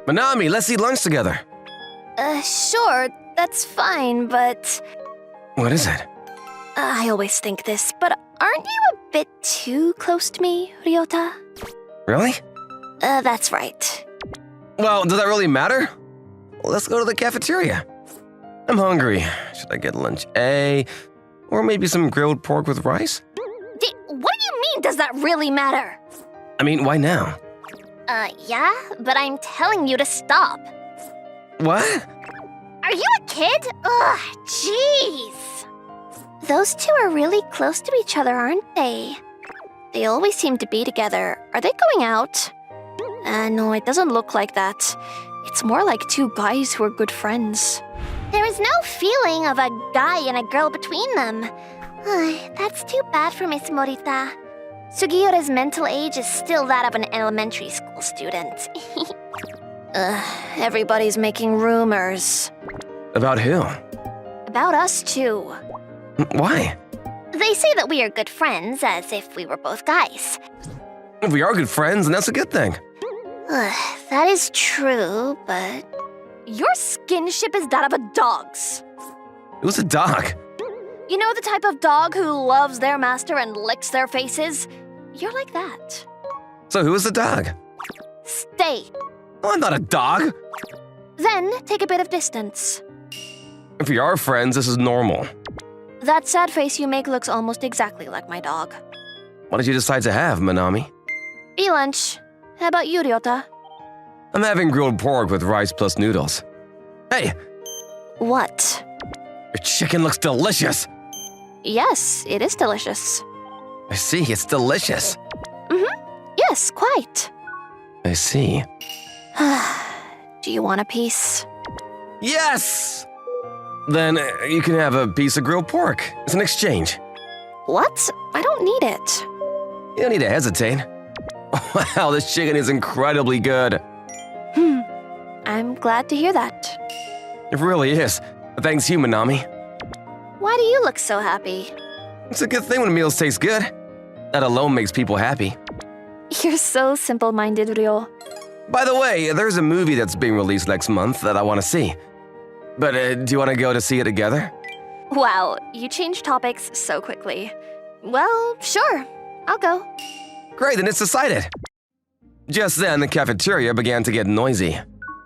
Manami, let's eat lunch together. Sure, that's fine, but... What is it? I always think this, but aren't you a bit too close to me, Ryota? Really? That's right. Well, does that really matter? Let's go to the cafeteria. I'm hungry. Should I get lunch A? Or maybe some grilled pork with rice? What do you mean, does that really matter? I mean, why now? Yeah, but I'm telling you to stop. What? Are you a kid? Ugh, jeez. Those two are really close to each other, aren't they? They always seem to be together. Are they going out? No, it doesn't look like that. It's more like two guys who are good friends. There is no feeling of a guy and a girl between them. That's too bad for Miss Morita. Sugiura's mental age is still that of an elementary school student. Everybody's making rumors. About who? About us, too. Why? They say that we are good friends, as if we were both guys. If we are good friends, and that's a good thing. That is true, but... Your skinship is that of a dog's. Who's a dog? You know the type of dog who loves their master and licks their faces? You're like that. So who is the dog? Stay. Oh, I'm not a dog. Then take a bit of distance. If we are friends, this is normal. That sad face you make looks almost exactly like my dog. What did you decide to have, Manami? Eat lunch. How about you, Ryota? I'm having grilled pork with rice plus noodles. Hey! What? Your chicken looks delicious! Yes, it is delicious. I see, it's delicious. Yes, quite. I see. Do you want a piece? Yes! Then you can have a piece of grilled pork. It's an exchange. What? I don't need it. You don't need to hesitate. Wow, this chicken is incredibly good. I'm glad to hear that. It really is. Thanks you, Manami. Why do you look so happy? It's a good thing when meals taste good. That alone makes people happy. You're so simple-minded, Ryo. By the way, there's a movie that's being released next month that I want to see. But do you want to go to see it together? Wow, you change topics so quickly. Well, sure. I'll go. Great, then it's decided. Just then, the cafeteria began to get noisy.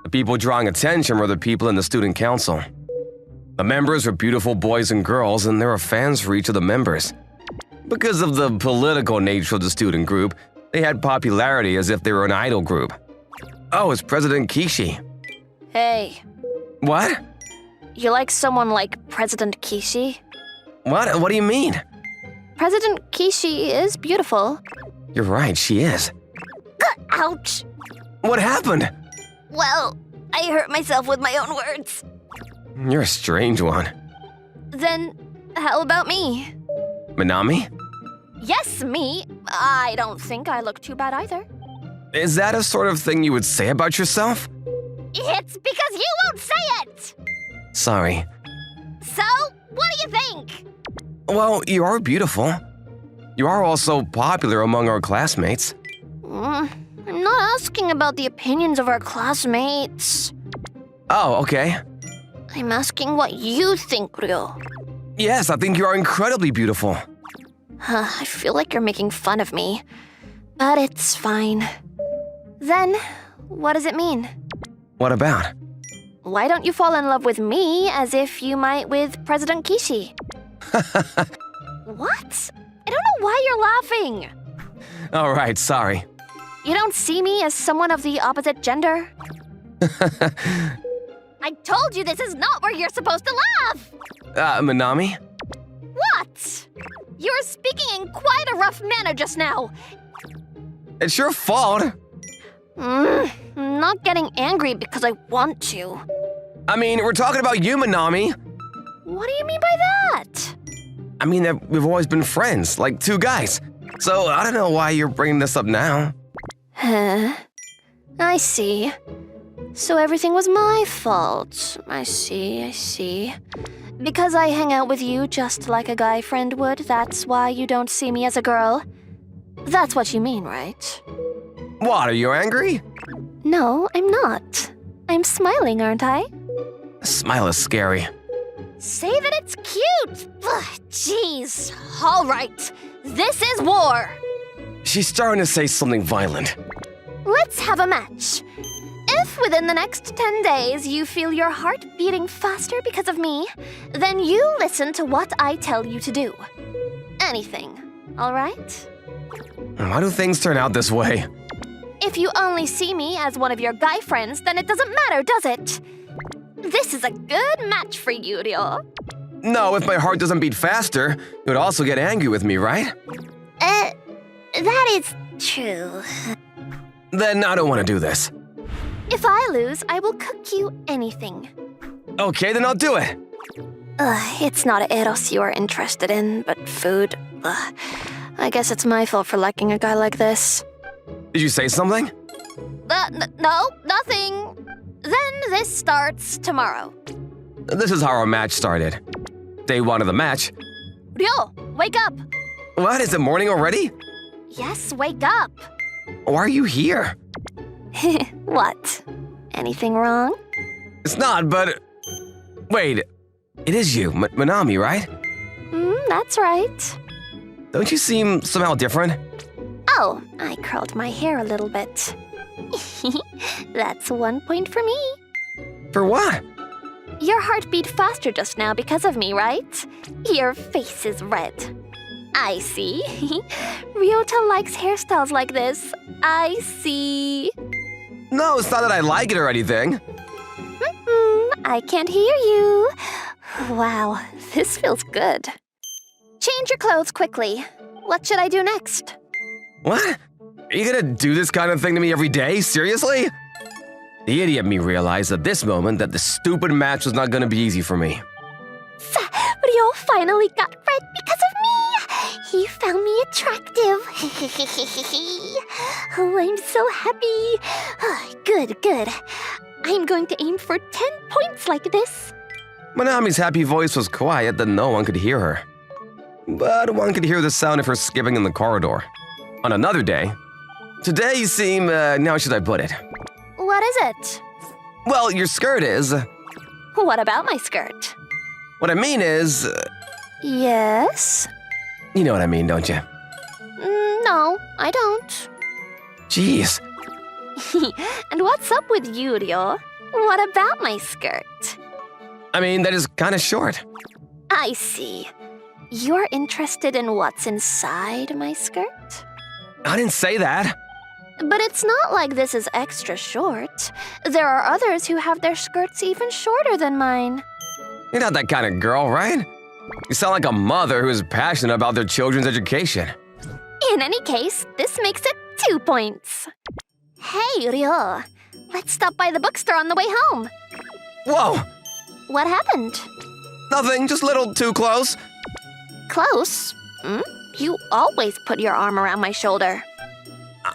The people drawing attention were the people in the student council. The members were beautiful boys and girls, and there were fans for each of the members. Because of the political nature of the student group, they had popularity as if they were an idol group. Oh, it's President Kishi. Hey. What? You like someone like President Kishi? What? What do you mean? President Kishi is beautiful. You're right, she is. Ouch. What happened? Well, I hurt myself with my own words. You're a strange one. Then, how about me? Manami? Yes, me. I don't think I look too bad either. Is that a sort of thing you would say about yourself? It's because you won't say it! Sorry. So, what do you think? Well, you are beautiful. You are also popular among our classmates. I'm not asking about the opinions of our classmates. Oh, okay. I'm asking what you think, Ryo. Yes, I think you are incredibly beautiful. I feel like you're making fun of me, but it's fine. Then, what does it mean? What about? Why don't you fall in love with me as if you might with President Kishi? What? I don't know why you're laughing. All right, sorry. You don't see me as someone of the opposite gender? I told you this is not where you're supposed to laugh! Manami? What? You were speaking in quite a rough manner just now. It's your fault. I'm not getting angry because I want to. I mean, we're talking about you, Manami. What do you mean by that? I mean that we've always been friends, like two guys. So I don't know why you're bringing this up now. Huh? I see. So everything was my fault. I see. Because I hang out with you just like a guy friend would, that's why you don't see me as a girl. That's what you mean, right? What, are you angry? No, I'm not. I'm smiling, aren't I? A smile is scary. Say that it's cute! Ugh, jeez. All right. This is war. She's starting to say something violent. Let's have a match. If within the next 10 days you feel your heart beating faster because of me, then you listen to what I tell you to do. Anything, all right? Why do things turn out this way? If you only see me as one of your guy friends, then it doesn't matter, does it? This is a good match for you, Ryo. No, if my heart doesn't beat faster, you would also get angry with me, right? That is true. Then I don't want to do this. If I lose, I will cook you anything. Okay, then I'll do it. It's not Eros you are interested in, but food. I guess it's my fault for liking a guy like this. Did you say something? No, nothing. Then this starts tomorrow. This is how our match started. Day 1 of the match. Ryo, wake up! What, is it morning already? Yes, wake up! Why are you here? What? Anything wrong? It's not, but... Wait, it is you, Manami, right? That's right. Don't you seem somehow different? Oh, I curled my hair a little bit. That's 1 point for me. For what? Your heart beat faster just now because of me, right? Your face is red. I see. Ryota likes hairstyles like this. I see. No, it's not that I like it or anything. I can't hear you. Wow, this feels good. Change your clothes quickly. What should I do next? What? Are you gonna do this kind of thing to me every day? Seriously? The idiot me realized at this moment that the stupid match was not gonna be easy for me. Ryo finally got red because of me. He found me attractive. Oh, I'm so happy. Good. I'm going to aim for 10 points like this. Manami's happy voice was quiet that no one could hear her. But one could hear the sound of her skipping in the corridor. On another day, today you seem, how should I put it? What is it? Well, your skirt is... What about my skirt? What I mean is... Yes? You know what I mean, don't you? No, I don't. Jeez. And what's up with you, Ryo? What about my skirt? I mean, that is kind of short. I see. You're interested in what's inside my skirt? I didn't say that. But it's not like this is extra short. There are others who have their skirts even shorter than mine. You're not that kind of girl, right? You sound like a mother who is passionate about their children's education. In any case, this makes it 2 points. Hey, Ryo. Let's stop by the bookstore on the way home. Whoa! What happened? Nothing, just a little too close. Close? You always put your arm around my shoulder.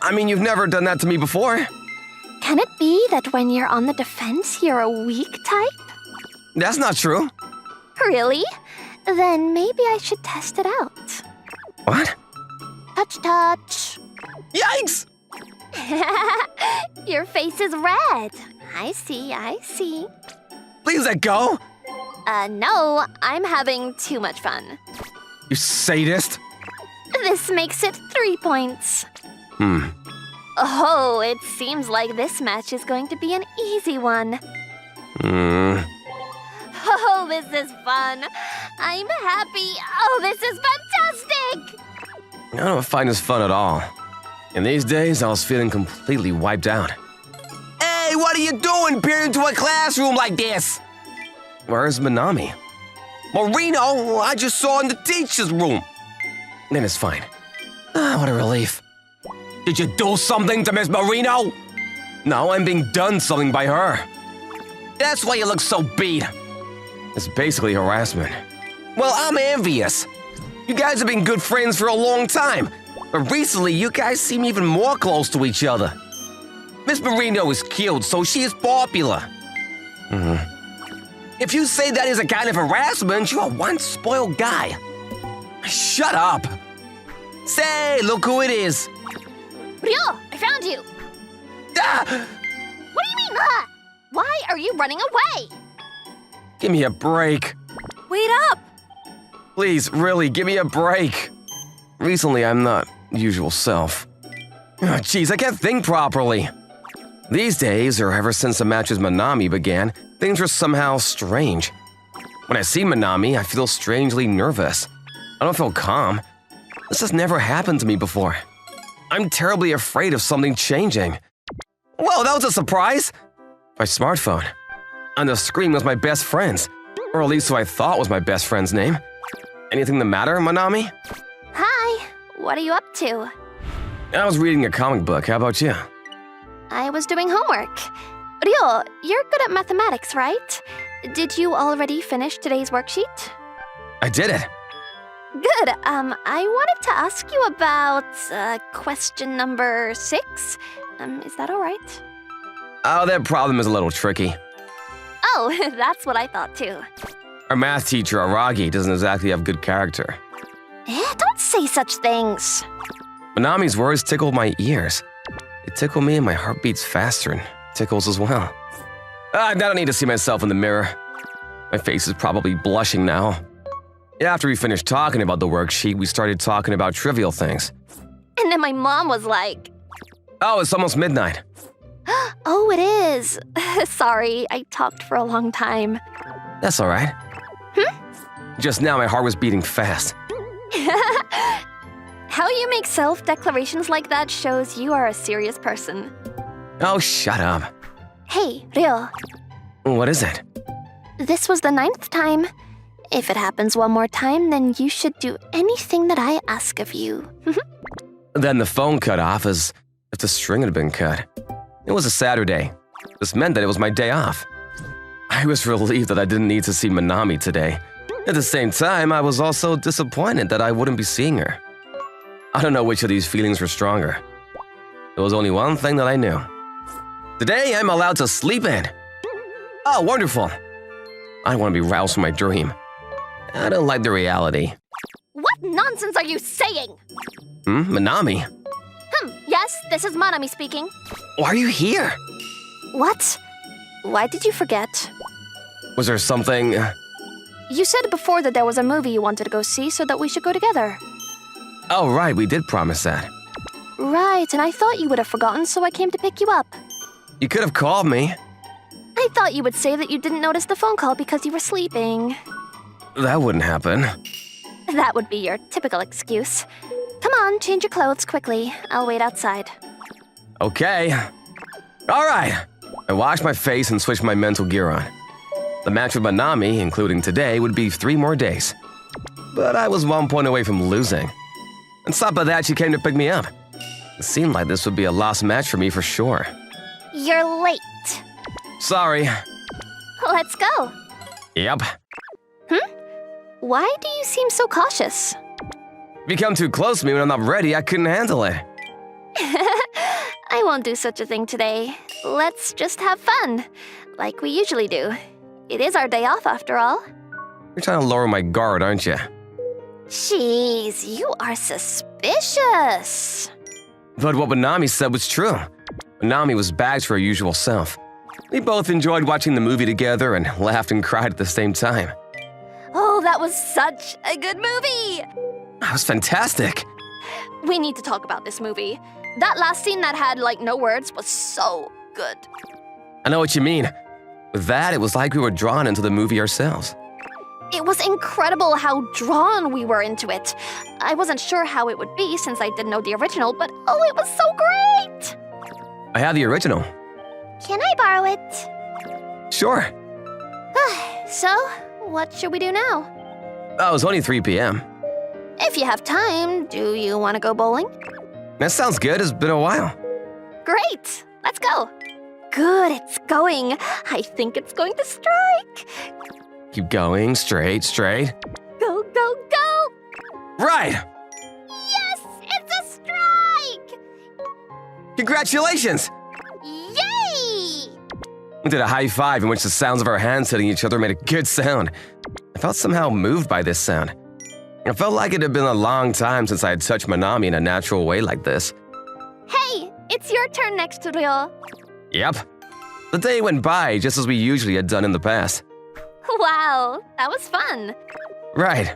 I mean, you've never done that to me before. Can it be that when you're on the defense, you're a weak type? That's not true. Really? Then maybe I should test it out. What? Touch. Yikes! Your face is red. I see. Please let go. No, I'm having too much fun. You sadist. This makes it 3 points. Oh, it seems like this match is going to be an easy one. Oh, this is fun. I'm happy. Oh, this is fantastic. I don't find this fun at all. In these days, I was feeling completely wiped out. Hey, what are you doing peering into a classroom like this? Where's Manami? Marino, I just saw in the teacher's room. Then it's fine. What a relief. Did you do something to Miss Marino? No, I'm being done something by her. That's why you look so beat. It's basically harassment. Well, I'm envious. You guys have been good friends for a long time, but recently you guys seem even more close to each other. Miss Marino is cute, so she is popular. If you say that is a kind of harassment, you are one spoiled guy. Shut up. Say, look who it is. Ryo, I found you. Ugh! Why are you running away? Give me a break. Wait up! Please, really, give me a break. Recently, I'm not usual self. Jeez, I can't think properly. These days, or ever since the match with Manami began, things are somehow strange. When I see Manami, I feel strangely nervous. I don't feel calm. This has never happened to me before. I'm terribly afraid of something changing. Whoa, that was a surprise! My smartphone. On the screen was my best friend's, or at least who I thought was my best friend's name. Anything the matter, Manami? Hi, what are you up to? I was reading a comic book. How about you? I was doing homework. Ryo, you're good at mathematics, right? Did you already finish today's worksheet? I did it. Good. I wanted to ask you about question number 6. Is that all right? Oh, that problem is a little tricky. Oh, that's what I thought too. Our math teacher, Aragi, doesn't exactly have good character. Don't say such things. Manami's words tickle my ears. They tickle me and my heart beats faster and tickles as well. I don't need to see myself in the mirror. My face is probably blushing now. After we finished talking about the worksheet, we started talking about trivial things. And then my mom was like, Oh, it's almost midnight. oh, it is. Sorry, I talked for a long time. That's all right. Just now, my heart was beating fast. How you make self-declarations like that shows you are a serious person. Oh, shut up. Hey, Ryo. What is it? This was the 9th time. If it happens one more time, then you should do anything that I ask of you. Then the phone cut off as if the string had been cut. It was a Saturday. This meant that it was my day off. I was relieved that I didn't need to see Manami today. At the same time, I was also disappointed that I wouldn't be seeing her. I don't know which of these feelings were stronger. There was only one thing that I knew. Today, I'm allowed to sleep in. Oh, wonderful. I don't want to be roused from my dream. I don't like the reality. What nonsense are you saying? Manami? Yes, this is Manami speaking. Why are you here? What? Why did you forget? Was there something… You said before that there was a movie you wanted to go see, so that we should go together. Oh, right, we did promise that. Right, and I thought you would have forgotten, so I came to pick you up. You could have called me. I thought you would say that you didn't notice the phone call because you were sleeping. That wouldn't happen. That would be your typical excuse. Come on, change your clothes quickly. I'll wait outside. Okay. All right. I washed my face and switched my mental gear on. The match with Manami, including today, would be 3 more days. But I was 1 point away from losing. On top of that, she came to pick me up. It seemed like this would be a lost match for me for sure. You're late. Sorry. Let's go. Yep. Why do you seem so cautious? If you come too close to me when I'm not ready, I couldn't handle it. I won't do such a thing today. Let's just have fun, like we usually do. It is our day off after all. You're trying to lower my guard, aren't you? Jeez, you are suspicious. But what Manami said was true. Manami was back to her usual self. We both enjoyed watching the movie together and laughed and cried at the same time. Oh, that was such a good movie! That was fantastic. We need to talk about this movie. That last scene that had, no words was so good. I know what you mean. With that, it was like we were drawn into the movie ourselves. It was incredible how drawn we were into it. I wasn't sure how it would be since I didn't know the original, but oh, it was so great! I have the original. Can I borrow it? Sure. So, what should we do now? Oh, it was only 3 p.m. If you have time, do you want to go bowling? That sounds good. It's been a while. Great! Let's go! Good, it's going. I think it's going to strike. Keep going. Straight, straight. Go, go, go! Right! Yes! It's a strike! Congratulations! Yay! We did a high five in which the sounds of our hands hitting each other made a good sound. I felt somehow moved by this sound. I felt like it had been a long time since I had touched Manami in a natural way like this. Hey, it's your turn next, Ryo. Yep. The day went by just as we usually had done in the past. Wow, that was fun. Right,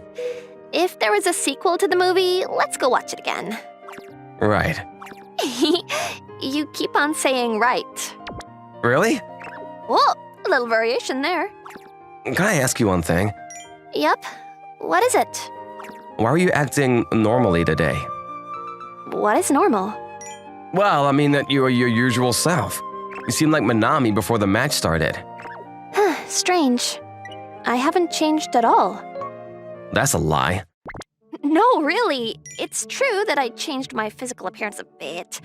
If there was a sequel to the movie, let's go watch it again. right. You keep on saying right. Really? Whoa, a little variation there. Can I ask you one thing? Yep. What is it? Why were you acting normally today? What is normal? Well, I mean that you are your usual self. You seemed like Manami before the match started. Strange. I haven't changed at all. That's a lie. No, really. It's true that I changed my physical appearance a bit.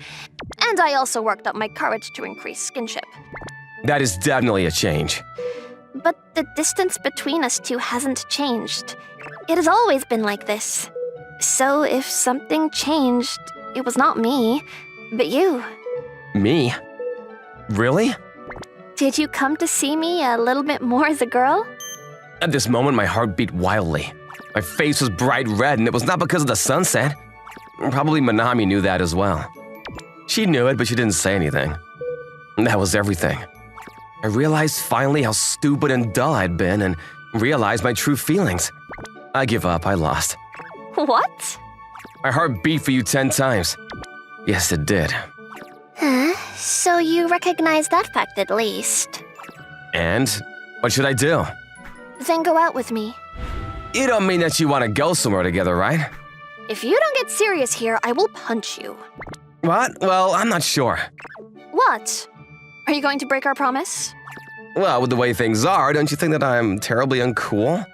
And I also worked up my courage to increase skinship. That is definitely a change. But the distance between us two hasn't changed. It has always been like this. So if something changed, it was not me, but you. Me? Really? Did you come to see me a little bit more as a girl? At this moment, my heart beat wildly. My face was bright red, and it was not because of the sunset. Probably Manami knew that as well. She knew it, but she didn't say anything. That was everything. I realized finally how stupid and dull I'd been, and realized my true feelings. I give up, I lost. What? My heart beat for you 10 times. Yes, it did. Huh? So you recognize that fact at least. And? What should I do? Then go out with me. You don't mean that you want to go somewhere together, right? If you don't get serious here, I will punch you. What? Well, I'm not sure. What? Are you going to break our promise? Well, with the way things are, don't you think that I'm terribly uncool?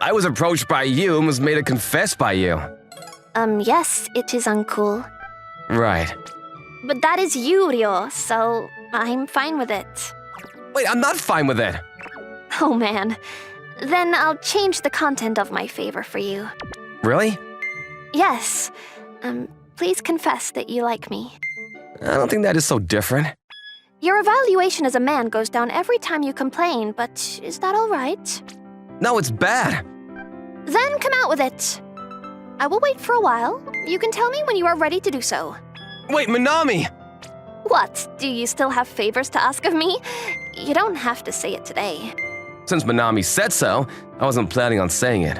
I was approached by you and was made to confess by you. Yes, it is uncool. Right. But that is you, Ryo, so I'm fine with it. Wait, I'm not fine with it. Oh man. Then I'll change the content of my favor for you. Really? Yes. Please confess that you like me. I don't think that is so different. Your evaluation as a man goes down every time you complain, but is that all right? No, it's bad. Then come out with it. I will wait for a while. You can tell me when you are ready to do so. Wait, Manami! What? Do you still have favors to ask of me? You don't have to say it today. Since Manami said so, I wasn't planning on saying it.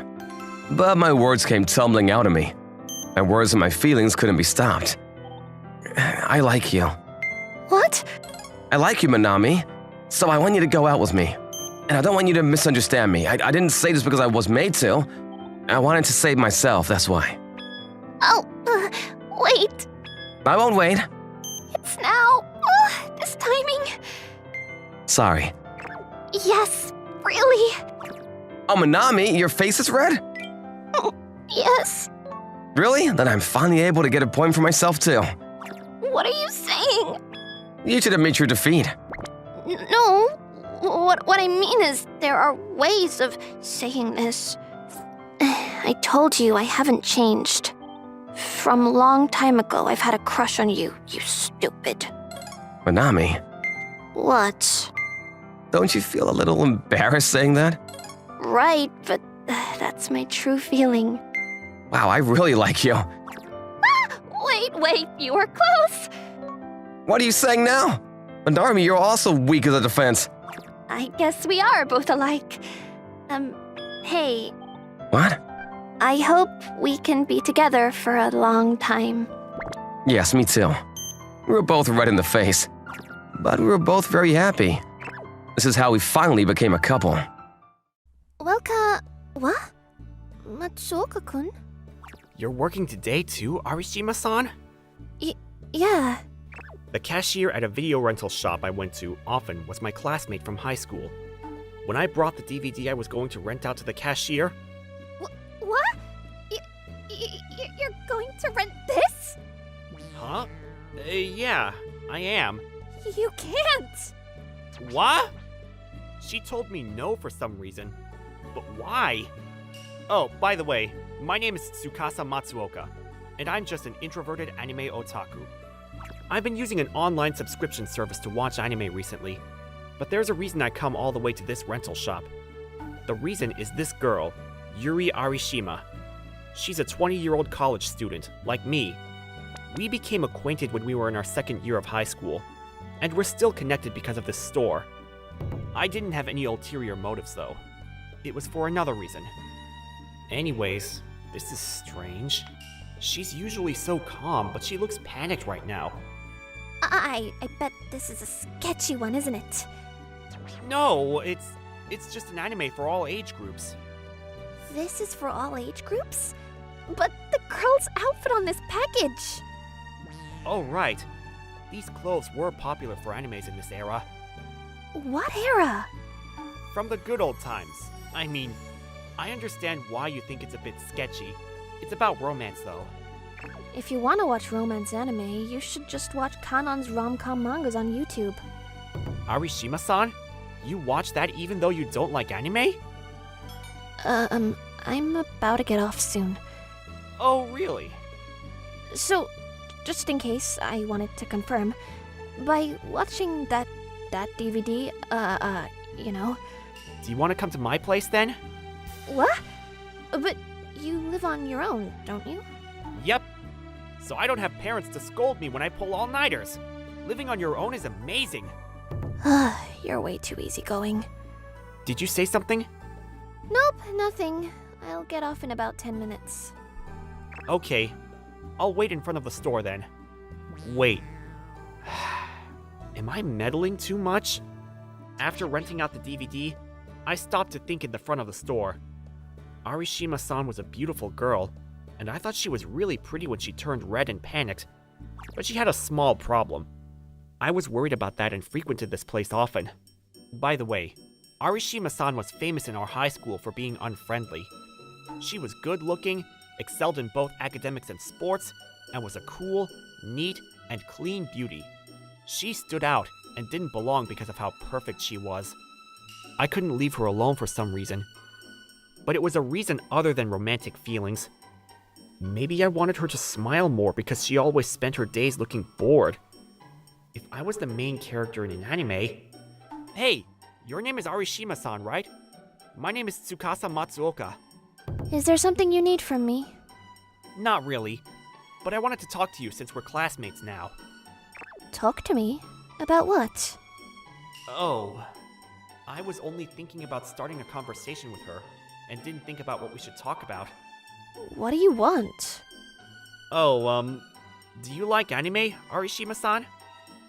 But my words came tumbling out of me. My words and my feelings couldn't be stopped. I like you. What? I like you, Manami. So I want you to go out with me. And I don't want you to misunderstand me. I didn't say this because I was made to. I wanted to save myself, that's why. Oh, wait. I won't wait. It's now. This timing. Sorry. Yes, really. Oh, Manami, your face is red? Yes. Really? Then I'm finally able to get a point for myself, too. What are you saying? You should admit your defeat. No. What I mean is, there are ways of saying this. I told you I haven't changed. From a long time ago, I've had a crush on you, you stupid. Manami, What? don't you feel a little embarrassed saying that? Right, but that's my true feeling. Wow, I really like you. Wait, you were close. What are you saying now? Manami, you're also weak as a defense. I guess we are both alike. Hey, What? I hope we can be together for a long time. Yes, me too. We were both red in the face. But we were both very happy. This is how we finally became a couple. What? Matsuoka-kun? You're working today too, Arishima-san? Yeah. The cashier at a video rental shop I went to often was my classmate from high school. When I brought the DVD I was going to rent out to the cashier... What? You're going to rent this? Huh? Yeah, I am. You can't. What? She told me no for some reason. But why? Oh, by the way, my name is Tsukasa Matsuoka, and I'm just an introverted anime otaku. I've been using an online subscription service to watch anime recently, but there's a reason I come all the way to this rental shop. The reason is this girl, Yuri Arishima. She's a 20-year-old college student, like me. We became acquainted when we were in our second year of high school. And we're still connected because of this store. I didn't have any ulterior motives, though. It was for another reason. Anyways, this is strange. She's usually so calm, but she looks panicked right now. I bet this is a sketchy one, isn't it? No, it's just an anime for all age groups. This is for all age groups? But the girl's outfit on this package! Oh, right. These clothes were popular for animes in this era. What era? From the good old times. I mean, I understand why you think it's a bit sketchy. It's about romance, though. If you want to watch romance anime, you should just watch Kanon's RomCom Mangas on YouTube. Arishima-san? You watch that even though you don't like anime? I'm about to get off soon. Oh, really? So, just in case, I wanted to confirm, by watching that DVD, you know... Do you want to come to my place, then? What? But you live on your own, don't you? Yep. So I don't have parents to scold me when I pull all-nighters. Living on your own is amazing. You're way too easygoing. Did you say something? Nope, nothing. I'll get off in about 10 minutes. Okay. I'll wait in front of the store then. Wait. Am I meddling too much? After renting out the DVD, I stopped to think in the front of the store. Arishima-san was a beautiful girl, and I thought she was really pretty when she turned red and panicked. But she had a small problem. I was worried about that and frequented this place often. By the way, Arishima-san was famous in our high school for being unfriendly. She was good-looking, excelled in both academics and sports, and was a cool, neat, and clean beauty. She stood out and didn't belong because of how perfect she was. I couldn't leave her alone for some reason. But it was a reason other than romantic feelings. Maybe I wanted her to smile more because she always spent her days looking bored. If I was the main character in an anime... Hey, your name is Arishima-san, right? My name is Tsukasa Matsuoka. Is there something you need from me? Not really, but I wanted to talk to you since we're classmates now. Talk to me? About what? Oh, I was only thinking about starting a conversation with her, and didn't think about what we should talk about. What do you want? Oh, do you like anime, Arishima-san?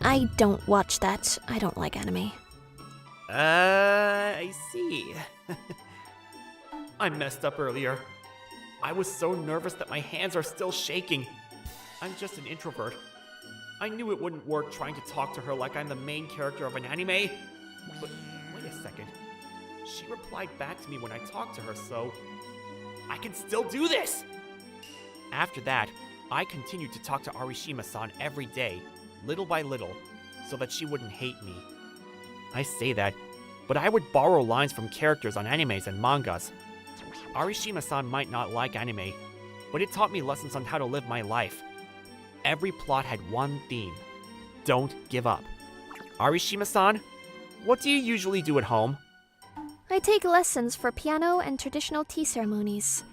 I don't watch that. I don't like anime. I see. I messed up earlier. I was so nervous that my hands are still shaking. I'm just an introvert. I knew it wouldn't work trying to talk to her like I'm the main character of an anime. But wait a second. She replied back to me when I talked to her, so I can still do this! After that, I continued to talk to Arishima-san every day, little by little, so that she wouldn't hate me. I say that, but I would borrow lines from characters on animes and mangas. Arishima-san might not like anime, but it taught me lessons on how to live my life. Every plot had one theme: don't give up. Arishima-san, what do you usually do at home? I take lessons for piano and traditional tea ceremonies.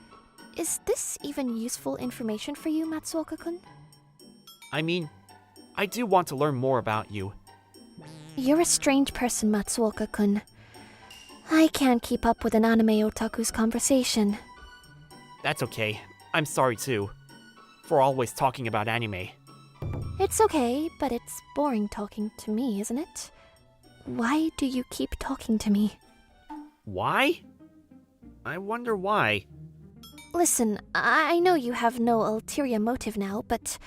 Is this even useful information for you, Matsuoka-kun? I mean, I do want to learn more about you. You're a strange person, Matsuoka-kun. I can't keep up with an anime otaku's conversation. That's okay. I'm sorry too, for always talking about anime. It's okay, but it's boring talking to me, isn't it? Why do you keep talking to me? Why? I wonder why. Listen, I know you have no ulterior motive now, but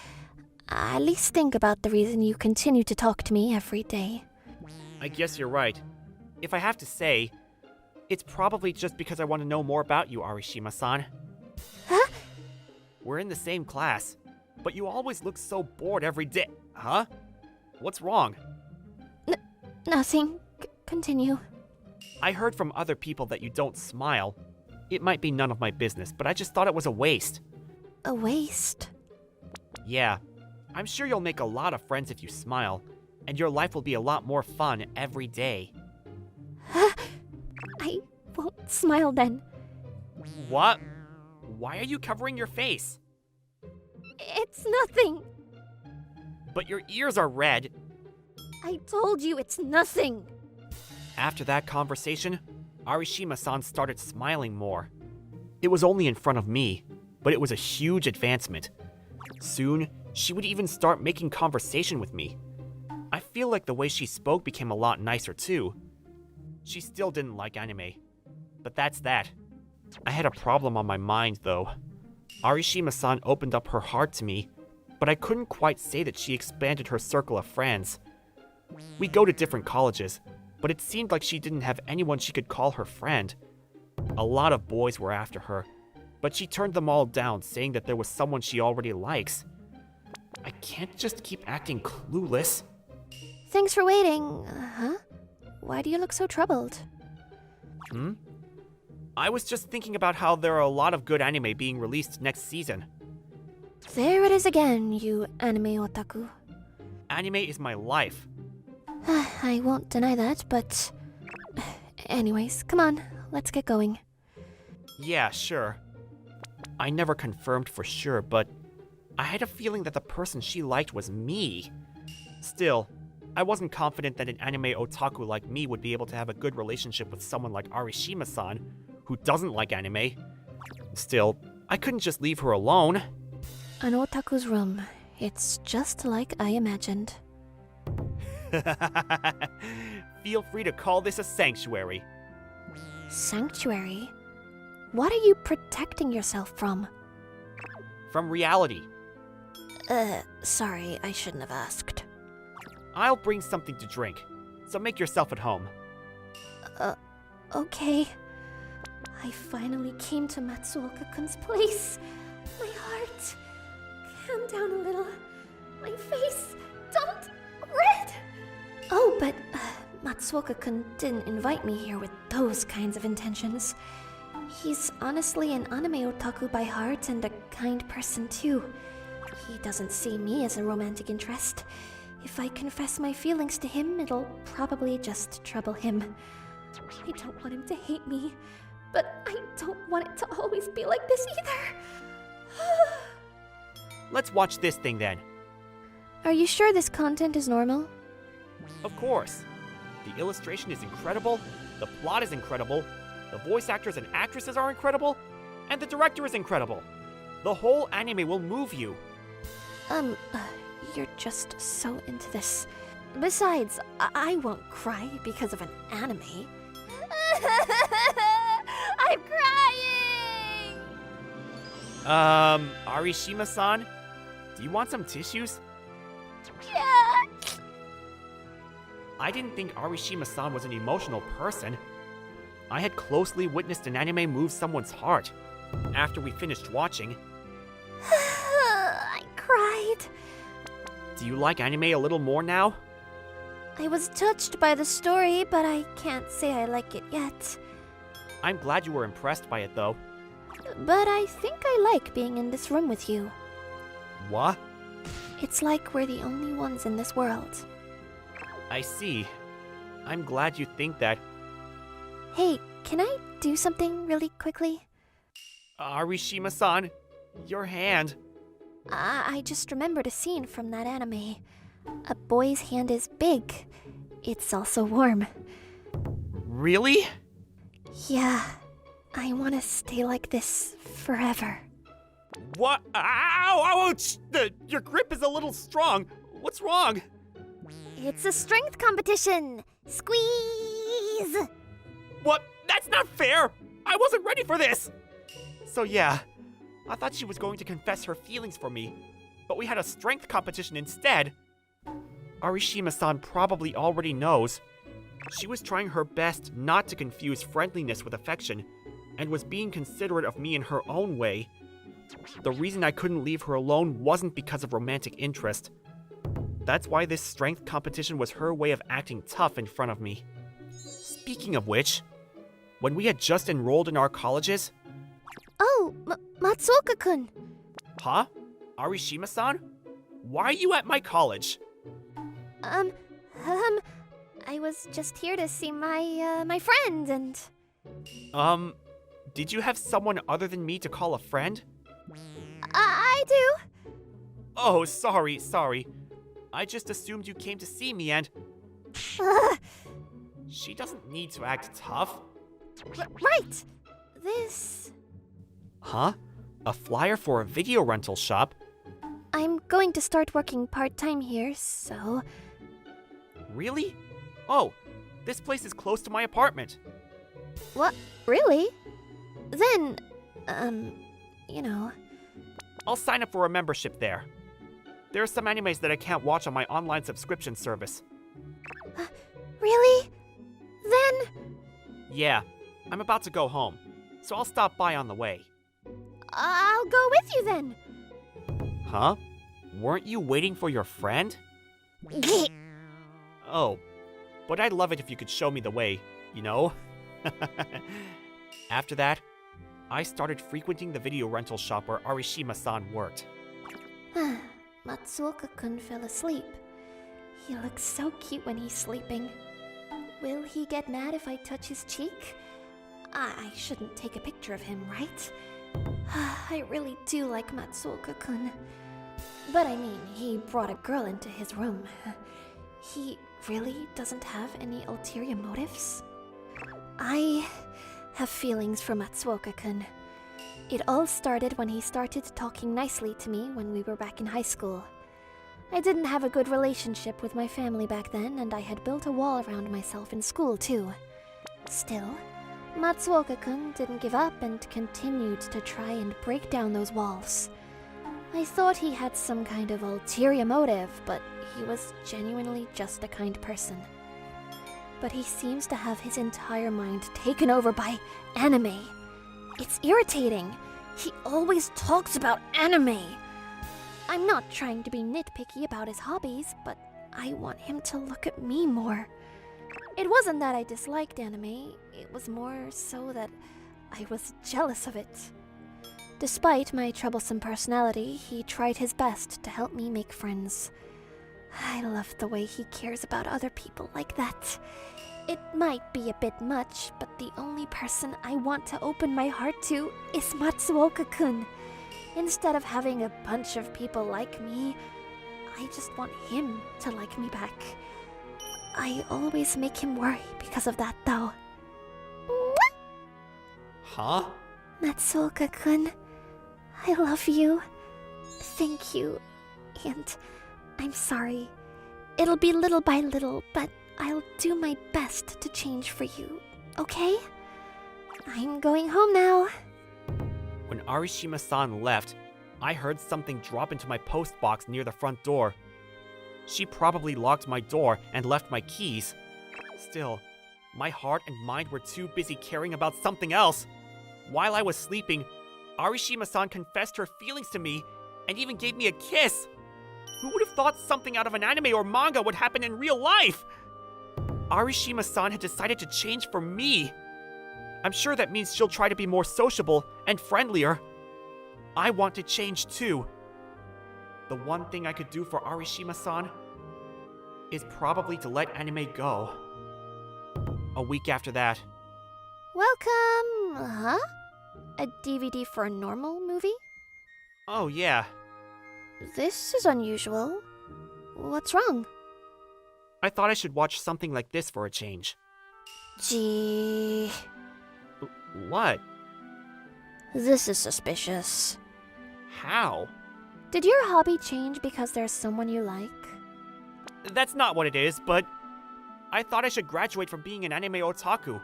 at least think about the reason you continue to talk to me every day. I guess you're right. If I have to say, it's probably just because I want to know more about you, Arishima-san. Huh? We're in the same class, but you always look so bored every day. Huh? What's wrong? Nothing. Continue. I heard from other people that you don't smile. It might be none of my business, but I just thought it was a waste. A waste? Yeah, I'm sure you'll make a lot of friends if you smile, and your life will be a lot more fun every day. I won't smile then. What? Why are you covering your face? It's nothing. But your ears are red. I told you it's nothing. After that conversation, Arishima-san started smiling more. It was only in front of me, but it was a huge advancement. Soon, she would even start making conversation with me. I feel like the way she spoke became a lot nicer too. She still didn't like anime. But that's that. I had a problem on my mind though. Arishima-san opened up her heart to me, but I couldn't quite say that she expanded her circle of friends. We go to different colleges, but it seemed like she didn't have anyone she could call her friend. A lot of boys were after her, but she turned them all down, saying that there was someone she already likes. I can't just keep acting clueless. Thanks for waiting. Huh? Why do you look so troubled? I was just thinking about how there are a lot of good anime being released next season. There it is again, you anime otaku. Anime is my life. I won't deny that, but... Anyways, come on, let's get going. Yeah, sure. I never confirmed for sure, but I had a feeling that the person she liked was me. Still, I wasn't confident that an anime otaku like me would be able to have a good relationship with someone like Arishima-san, who doesn't like anime. Still, I couldn't just leave her alone. An otaku's room. It's just like I imagined. Feel free to call this a sanctuary. Sanctuary? What are you protecting yourself from? From reality. Sorry, I shouldn't have asked. I'll bring something to drink, so make yourself at home. Okay. I finally came to Matsuoka-kun's place. My heart. Calm down a little. My face. Don't. Red! Oh, but Matsuoka-kun didn't invite me here with those kinds of intentions. He's honestly an anime otaku by heart and a kind person too. He doesn't see me as a romantic interest. If I confess my feelings to him, it'll probably just trouble him. I don't want him to hate me, but I don't want it to always be like this either. Let's watch this thing then. Are you sure this content is normal? Of course. The illustration is incredible, the plot is incredible, the voice actors and actresses are incredible, and the director is incredible. The whole anime will move you. You're just so into this. Besides, I won't cry because of an anime. I'm crying! Arishima-san? Do you want some tissues? Yeah! I didn't think Arishima-san was an emotional person. I had closely witnessed an anime move someone's heart. After we finished watching... I cried. Do you like anime a little more now? I was touched by the story, but I can't say I like it yet. I'm glad you were impressed by it, though. But I think I like being in this room with you. What? It's like we're the only ones in this world. I see. I'm glad you think that. Hey, can I do something really quickly? Arishima-san, your hand. I just remembered a scene from that anime. A boy's hand is big. It's also warm. Really? Yeah, I want to stay like this forever. What? Ow! Ouch! Your grip is a little strong. What's wrong? It's a strength competition! Squeeze! What? That's not fair! I wasn't ready for this! So yeah, I thought she was going to confess her feelings for me, but we had a strength competition instead. Arishima-san probably already knows. She was trying her best not to confuse friendliness with affection, and was being considerate of me in her own way. The reason I couldn't leave her alone wasn't because of romantic interest. That's why this strength competition was her way of acting tough in front of me. Speaking of which, when we had just enrolled in our colleges... Oh, Matsuoka-kun! Huh? Arishima-san? Why are you at my college? I was just here to see my friend and... Did you have someone other than me to call a friend? I do. Oh, sorry. I just assumed you came to see me and... Ugh. She doesn't need to act tough. Right! This... Huh? A flyer for a video rental shop? I'm going to start working part-time here, so... Really? Oh, this place is close to my apartment. What? Really? Then, you know... I'll sign up for a membership there. There are some animes that I can't watch on my online subscription service. Really? Then... Yeah, I'm about to go home, so I'll stop by on the way. I'll go with you then. Huh? Weren't you waiting for your friend? Oh, but I'd love it if you could show me the way, you know? After that, I started frequenting the video rental shop where Arishima-san worked. Matsuoka-kun fell asleep. He looks so cute when he's sleeping. Will he get mad if I touch his cheek? I shouldn't take a picture of him, right? I really do like Matsuoka-kun. But I mean, he brought a girl into his room. He really doesn't have any ulterior motives? I have feelings for Matsuoka-kun. It all started when he started talking nicely to me when we were back in high school. I didn't have a good relationship with my family back then, and I had built a wall around myself in school too. Still, Matsuoka-kun didn't give up and continued to try and break down those walls. I thought he had some kind of ulterior motive, but he was genuinely just a kind person. But he seems to have his entire mind taken over by anime. It's irritating. He always talks about anime. I'm not trying to be nitpicky about his hobbies, but I want him to look at me more. It wasn't that I disliked anime, it was more so that I was jealous of it. Despite my troublesome personality, he tried his best to help me make friends. I love the way he cares about other people like that. It might be a bit much, but the only person I want to open my heart to is Matsuoka-kun. Instead of having a bunch of people like me, I just want him to like me back. I always make him worry because of that, though. Huh? Matsuoka-kun, I love you. Thank you. And I'm sorry. It'll be little by little, but I'll do my best to change for you, okay? I'm going home now. When Arishima-san left, I heard something drop into my post box near the front door. She probably locked my door and left my keys. Still, my heart and mind were too busy caring about something else. While I was sleeping, Arishima-san confessed her feelings to me and even gave me a kiss. Who would have thought something out of an anime or manga would happen in real life? Arishima-san had decided to change for me. I'm sure that means she'll try to be more sociable and friendlier. I want to change too. The one thing I could do for Arishima-san is probably to let anime go. A week after that. Welcome! Huh? A DVD for a normal movie? Oh yeah, This is unusual. What's wrong? I thought I should watch something like this for a change. Gee... What? This is suspicious. How? Did your hobby change because there's someone you like? That's not what it is, but I thought I should graduate from being an anime otaku.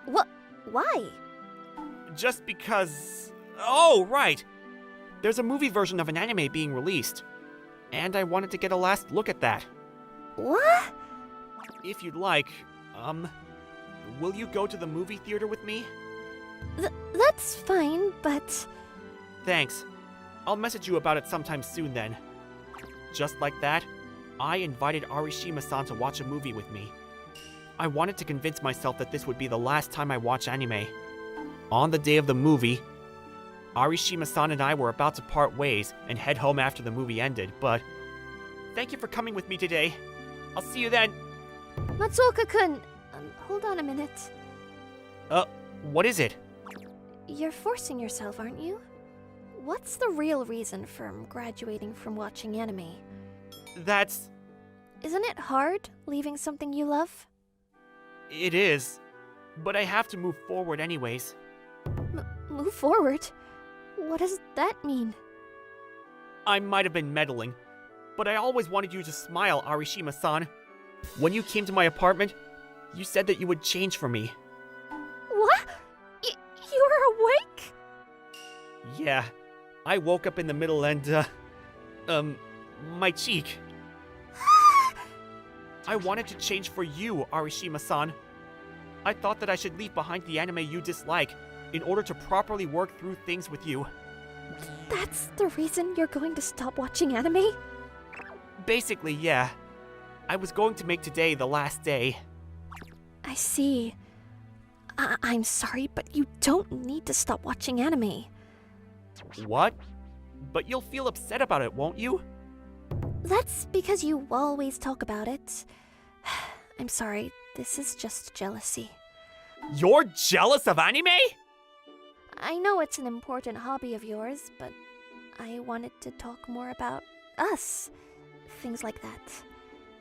What? Why? Just because... Oh, right! There's a movie version of an anime being released, and I wanted to get a last look at that. What? If you'd like, will you go to the movie theater with me? That's fine, but... Thanks. I'll message you about it sometime soon then. Just like that, I invited Arishima-san to watch a movie with me. I wanted to convince myself that this would be the last time I watch anime. On the day of the movie, Arishima-san and I were about to part ways and head home after the movie ended, but... Thank you for coming with me today. I'll see you then. Matsuoka-kun, hold on a minute. What is it? You're forcing yourself, aren't you? What's the real reason for graduating from watching anime? That's... Isn't it hard, leaving something you love? It is, but I have to move forward anyways. Move forward? What does that mean? I might have been meddling, but I always wanted you to smile, Arishima-san. When you came to my apartment, you said that you would change for me. What? You were awake? Yeah, I woke up in the middle and, my cheek. I wanted to change for you, Arishima-san. I thought that I should leave behind the anime you dislike in order to properly work through things with you. That's the reason you're going to stop watching anime? Basically, yeah. I was going to make today the last day. I see. I'm sorry, but you don't need to stop watching anime. What? But you'll feel upset about it, won't you? That's because you always talk about it. I'm sorry, this is just jealousy. You're jealous of anime? I know it's an important hobby of yours, but I wanted to talk more about us. Things like that.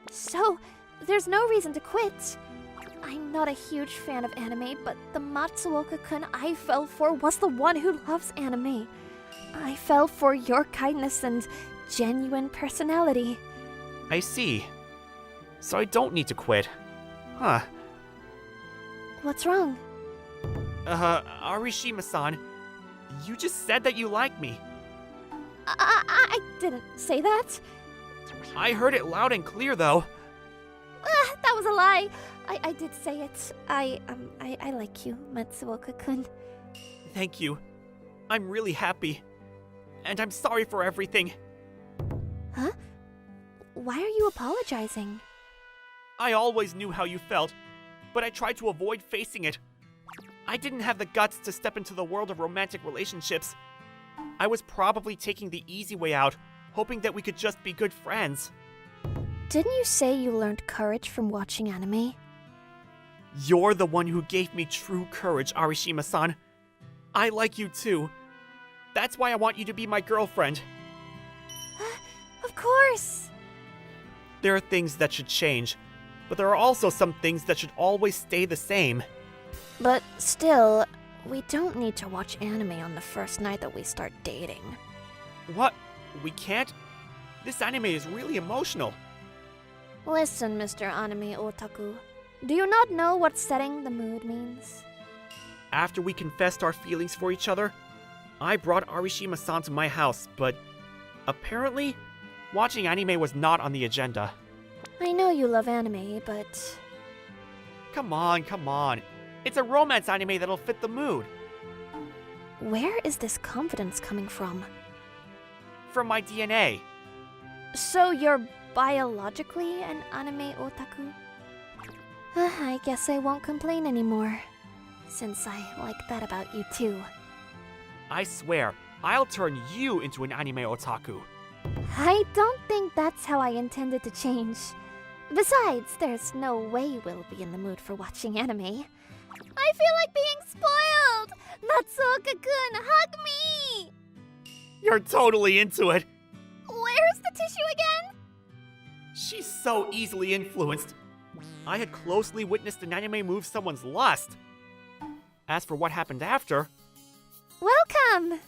So, there's no reason to quit. I'm not a huge fan of anime, but the Matsuoka-kun I fell for was the one who loves anime. I fell for your kindness and genuine personality. I see. So I don't need to quit. Huh. What's wrong? Arishima-san, you just said that you like me. I didn't say that. I heard it loud and clear, though. That was a lie. I did say it. I like you, Matsuoka-kun. Thank you. I'm really happy. And I'm sorry for everything. Huh? Why are you apologizing? I always knew how you felt, but I tried to avoid facing it. I didn't have the guts to step into the world of romantic relationships. I was probably taking the easy way out, hoping that we could just be good friends. Didn't you say you learned courage from watching anime? You're the one who gave me true courage, Arishima-san. I like you too. That's why I want you to be my girlfriend. Of course! There are things that should change, but there are also some things that should always stay the same. But still, we don't need to watch anime on the first night that we start dating. What? We can't? This anime is really emotional. Listen, Mr. Anime Otaku. Do you not know what setting the mood means? After we confessed our feelings for each other, I brought Arishima-san to my house, but apparently, watching anime was not on the agenda. I know you love anime, but... Come on. It's a romance anime that'll fit the mood. Where is this confidence coming from? From my DNA. So you're biologically an anime otaku? I guess I won't complain anymore, since I like that about you too. I swear, I'll turn you into an anime otaku. I don't think that's how I intended to change. Besides, there's no way we'll be in the mood for watching anime. I feel like being spoiled! Matsuoka-kun, hug me! You're totally into it. Where's the tissue again? She's so easily influenced. I had closely witnessed an anime move someone's lust. As for what happened after... Welcome!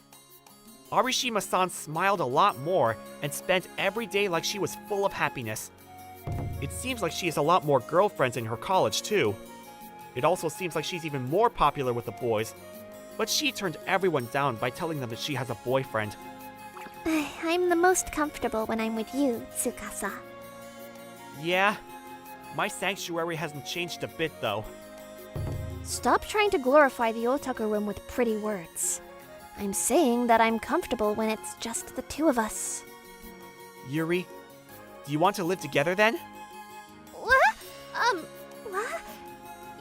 Arishima-san smiled a lot more and spent every day like she was full of happiness. It seems like she has a lot more girlfriends in her college, too. It also seems like she's even more popular with the boys, but she turned everyone down by telling them that she has a boyfriend. I'm the most comfortable when I'm with you, Tsukasa. Yeah, my sanctuary hasn't changed a bit, though. Stop trying to glorify the otaku room with pretty words. I'm saying that I'm comfortable when it's just the two of us. Yuri, do you want to live together then? What? What?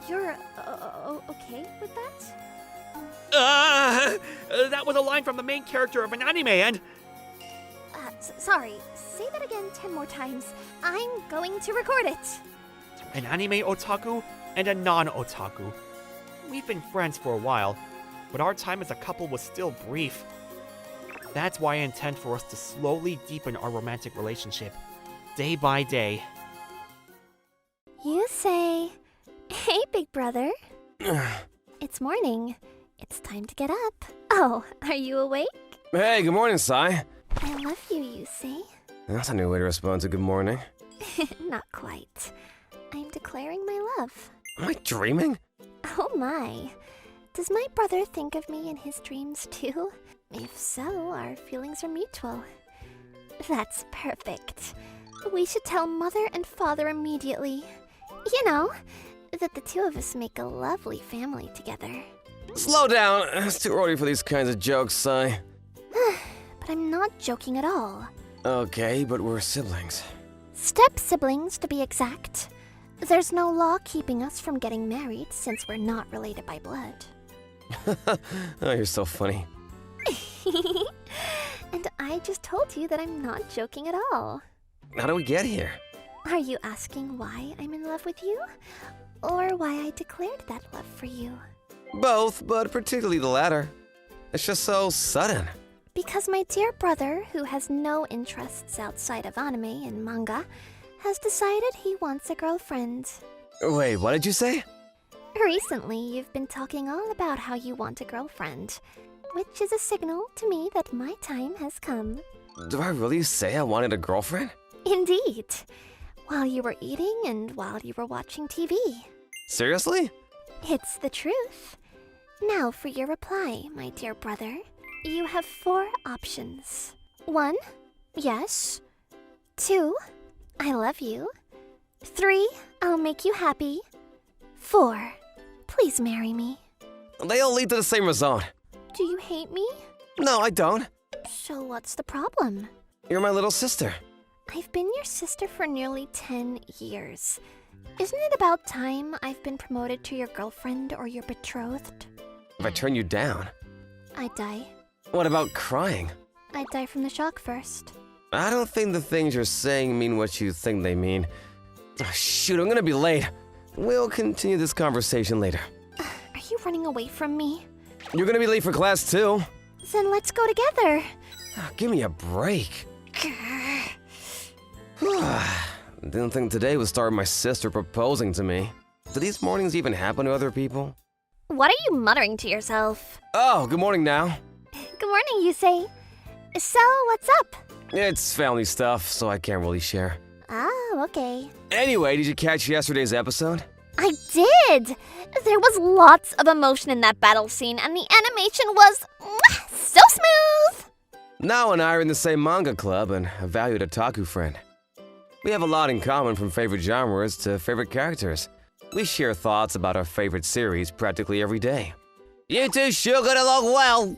You're okay with that? That was a line from the main character of an anime, and... Sorry, say that again 10 more times. I'm going to record it. An anime otaku and a non-otaku. We've been friends for a while, but our time as a couple was still brief. That's why I intend for us to slowly deepen our romantic relationship, day by day. Yusei. Hey, big brother. It's morning. It's time to get up. Oh, are you awake? Hey, good morning, Sai. I love you, Yusei. That's a new way to respond to good morning. Not quite. I'm declaring my love. Am I dreaming? Oh my. Does my brother think of me in his dreams too? If so, our feelings are mutual. That's perfect. We should tell mother and father immediately. You know, that the two of us make a lovely family together. Slow down. It's too early for these kinds of jokes, Sai. But I'm not joking at all. Okay, but we're siblings. Step-siblings, to be exact. There's no law keeping us from getting married since we're not related by blood. Oh, you're so funny. And I just told you that I'm not joking at all. How do we get here? Are you asking why I'm in love with you? Or why I declared that love for you? Both, but particularly the latter. It's just so sudden. Because my dear brother, who has no interests outside of anime and manga, has decided he wants a girlfriend. Wait, what did you say? Recently, you've been talking all about how you want a girlfriend, which is a signal to me that my time has come. Do I really say I wanted a girlfriend? Indeed. While you were eating and while you were watching TV. Seriously? It's the truth. Now for your reply, my dear brother. You have 4 options. 1, yes. 2, I love you. 3, I'll make you happy. 4, please marry me. They all lead to the same result. Do you hate me? No, I don't. So what's the problem? You're my little sister. I've been your sister for nearly 10 years. Isn't it about time I've been promoted to your girlfriend or your betrothed? If I turn you down, I'd die. what about crying? I'd die from the shock first. I don't think the things you're saying mean what you think they mean. Oh, shoot, I'm gonna be late. We'll continue this conversation later. Are you running away from me? You're gonna be late for class too. Then let's go together. Give me a break. Didn't think today would start with my sister proposing to me. Do these mornings even happen to other people? What are you muttering to yourself? Oh, good morning now. Good morning, Yusei. So, what's up? It's family stuff, so I can't really share. Oh, okay. Anyway, did you catch yesterday's episode? I did! There was lots of emotion in that battle scene, and the animation was so smooth! Nao and I are in the same manga club and a valued otaku friend. We have a lot in common from favorite genres to favorite characters. We share thoughts about our favorite series practically every day. You two sure get along well.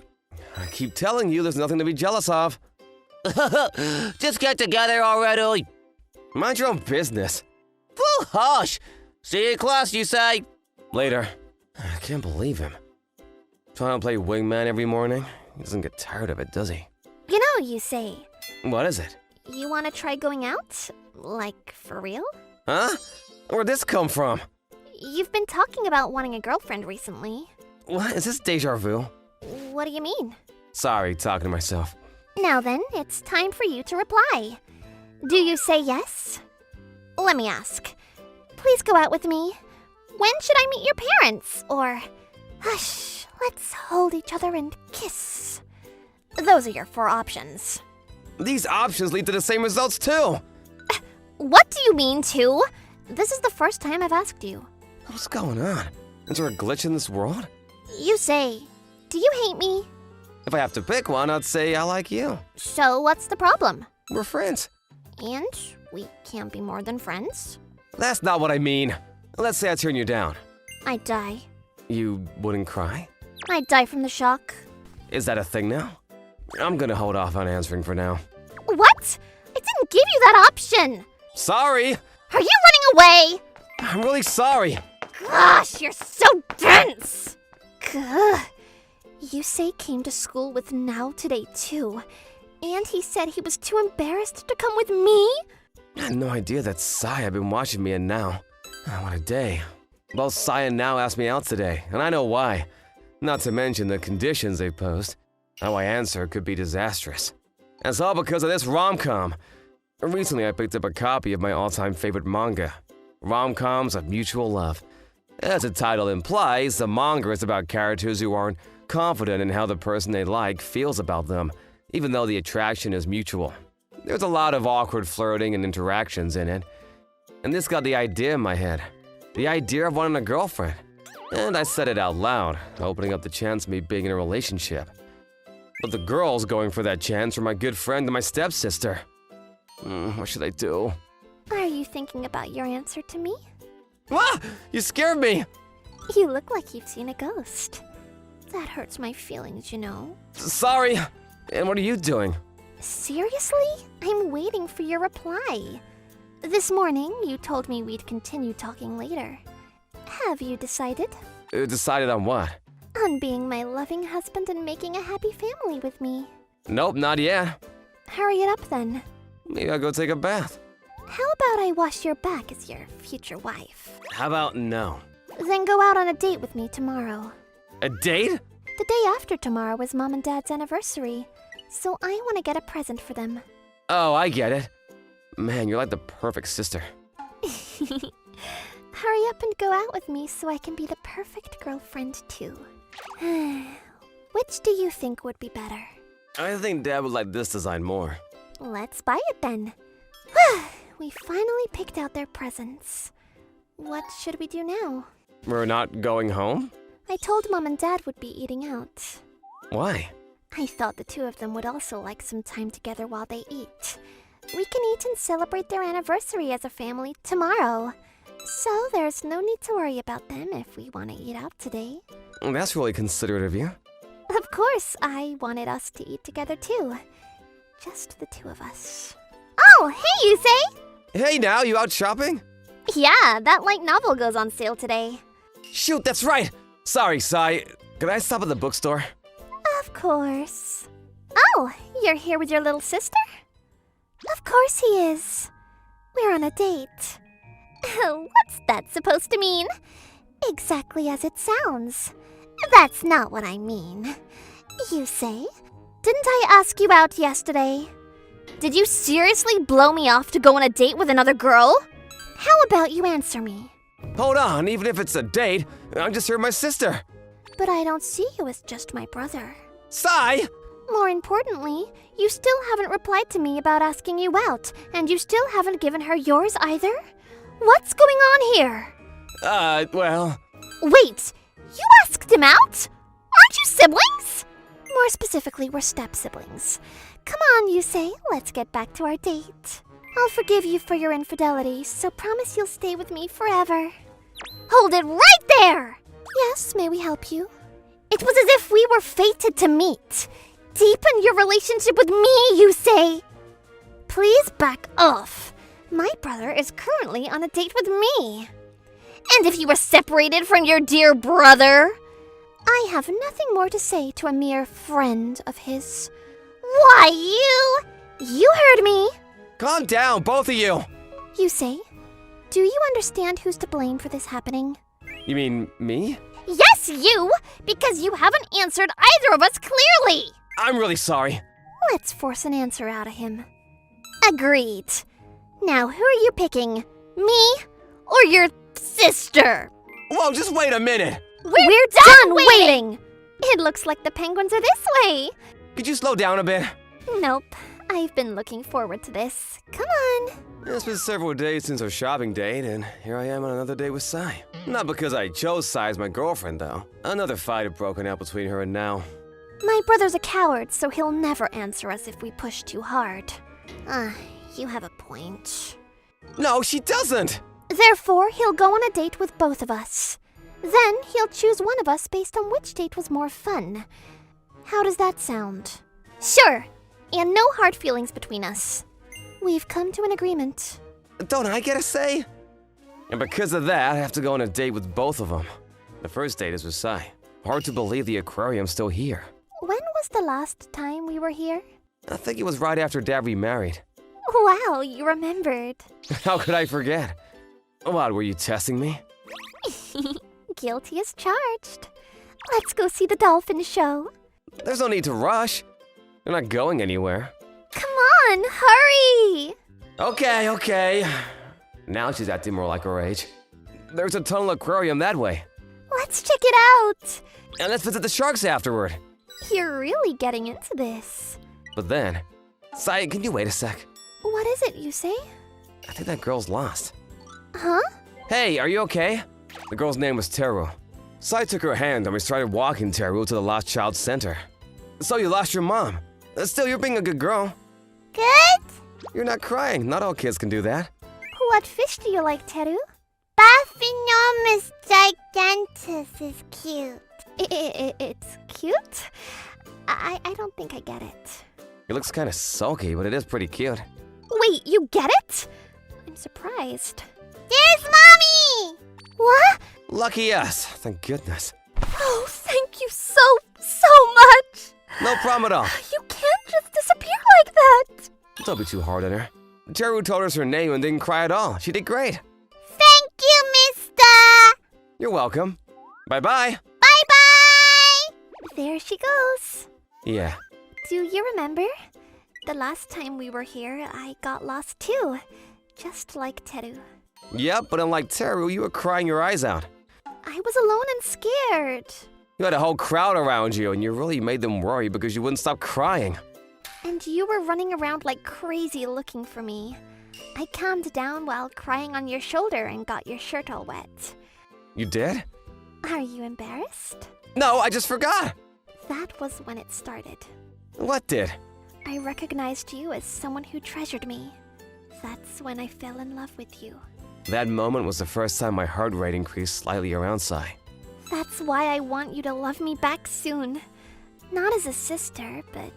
I keep telling you there's nothing to be jealous of. Just get together already. Mind your own business. Well, hush. See you in class, you say. Later. I can't believe him. Trying to play wingman every morning. He doesn't get tired of it, does he? You know, Yusei, What is it? you want to try going out? Like, for real? Huh? Where'd this come from? You've been talking about wanting a girlfriend recently. What? Is this deja vu? What do you mean? Sorry, talking to myself. Now then, it's time for you to reply. Do you say yes? Let me ask. Please go out with me. When should I meet your parents? Or, hush, let's hold each other and kiss. Those are your 4 options. These options lead to the same results too. What do you mean, too? This is the first time I've asked you. What's going on? Is there a glitch in this world? You say, do you hate me? If I have to pick one, I'd say I like you. So what's the problem? We're friends. And we can't be more than friends? That's not what I mean. Let's say I turn you down. I'd die. You wouldn't cry? I'd die from the shock. Is that a thing now? I'm gonna hold off on answering for now. What? I didn't give you that option! Sorry! Are you running away? I'm really sorry. Gosh, you're so dense! Gah. Yusei came to school with Nao today too, and he said he was too embarrassed to come with me? I had no idea that Sai had been watching me and Nao. Oh, what a day. Both Sai and Nao asked me out today, and I know why. Not to mention the conditions they posed. How I answer could be disastrous. And it's all because of this rom-com. Recently I picked up a copy of my all-time favorite manga. rom-coms of mutual love. As the title implies, the manga is about characters who aren't confident in how the person they like feels about them, even though the attraction is mutual. There's a lot of awkward flirting and interactions in it. And this got the idea in my head. The idea of wanting a girlfriend. And I said it out loud, opening up the chance of me being in a relationship. But the girls going for that chance were my good friend and my stepsister. What should I do? Are you thinking about your answer to me? Ah! You scared me! You look like you've seen a ghost. That hurts my feelings, you know. Sorry. And what are you doing? Seriously? I'm waiting for your reply. This morning, you told me we'd continue talking later. Have you decided? Decided on what? On being my loving husband and making a happy family with me. Nope, not yet. Hurry it up then. Maybe I'll go take a bath. How about I wash your back as your future wife? How about no? Then go out on a date with me tomorrow. A date? The day after tomorrow is Mom and Dad's anniversary, so I want to get a present for them. Oh, I get it. Man, you're like the perfect sister. Hurry up and go out with me so I can be the perfect girlfriend too. Which do you think would be better? I think Dad would like this design more. Let's buy it then. We finally picked out their presents. What should we do now? We're not going home? I told Mom and Dad would be eating out. Why? I thought the two of them would also like some time together while they eat. We can eat and celebrate their anniversary as a family tomorrow. So there's no need to worry about them if we want to eat out today. That's really considerate of you. Of course, I wanted us to eat together too. Just the two of us. Oh, hey, Yusei! Hey now, you out shopping? Yeah, that light novel goes on sale today. Shoot, that's right! Sorry, Sai. Could I stop at the bookstore? Of course. Oh, you're here with your little sister? Of course he is. We're on a date. What's that supposed to mean? Exactly as it sounds. That's not what I mean. You say? Didn't I ask you out yesterday? Did you seriously blow me off to go on a date with another girl? How about you answer me? Hold on, even if it's a date, I'm just here with my sister. But I don't see you as just my brother. Sai! More importantly, you still haven't replied to me about asking you out, and you still haven't given her yours either? What's going on here? Well... Wait, you asked him out? Aren't you siblings? More specifically, we're step-siblings. Come on, Yusei, let's get back to our date. I'll forgive you for your infidelity, so promise you'll stay with me forever. Hold it right there! Yes, may we help you? It was as if we were fated to meet. Deepen your relationship with me, Yusei. Please back off. My brother is currently on a date with me. And if you were separated from your dear brother, I have nothing more to say to a mere friend of his. Why, you heard me. Calm down, both of you! Yusei, do you understand who's to blame for this happening? You mean me? Yes, you! Because you haven't answered either of us clearly! I'm really sorry. Let's force an answer out of him. Agreed. Now, who are you picking? Me or your sister? Whoa, just wait a minute! We're done waiting! It looks like the penguins are this way. Could you slow down a bit? Nope. I've been looking forward to this. Come on. It's been several days since our shopping date, and here I am on another date with Sai. Not because I chose Sai as my girlfriend, though. Another fight had broken out between her and now. My brother's a coward, so he'll never answer us if we push too hard. You have a point. No, she doesn't! Therefore, he'll go on a date with both of us. Then, he'll choose one of us based on which date was more fun. How does that sound? Sure! And no hard feelings between us. We've come to an agreement. Don't I get a say? And because of that, I have to go on a date with both of them. The first date is with Sai. Hard to believe the aquarium's still here. When was the last time we were here? I think it was right after Dad remarried. Wow, you remembered. How could I forget? What, were you testing me? Guilty as charged. Let's go see the dolphin show. There's no need to rush. They're not going anywhere. Come on, hurry! Okay. Now she's acting more like her age. There's a tunnel aquarium that way. Let's check it out. And let's visit the sharks afterward. You're really getting into this. But then, Sai, can you wait a sec? What is it you say? I think that girl's lost. Huh? Hey, are you okay? The girl's name was Teru. Sai took her hand and we started walking Teru to the Lost Child Center. So you lost your mom. Still, you're being a good girl. Good? You're not crying. Not all kids can do that. What fish do you like, Teru? Baphinomus gigantus is cute. It's cute? I don't think I get it. It looks kind of sulky, but it is pretty cute. Wait, you get it? I'm surprised. There's Mommy! What? Lucky us. Thank goodness. Oh, thank you so much! No problem at all. You can't just disappear like that! Don't be too hard on her. Teru told us her name and didn't cry at all. She did great. Thank you, mister! You're welcome. Bye-bye. Bye-bye! There she goes. Yeah. Do you remember? The last time we were here, I got lost too. Just like Teru. Yep, but unlike Teru, you were crying your eyes out. I was alone and scared. You had a whole crowd around you, and you really made them worry because you wouldn't stop crying. And you were running around like crazy looking for me. I calmed down while crying on your shoulder and got your shirt all wet. You did? Are you embarrassed? No, I just forgot. That was when it started. What did? I recognized you as someone who treasured me. That's when I fell in love with you. That moment was the first time my heart rate increased slightly around Sai. That's why I want you to love me back soon. Not as a sister, but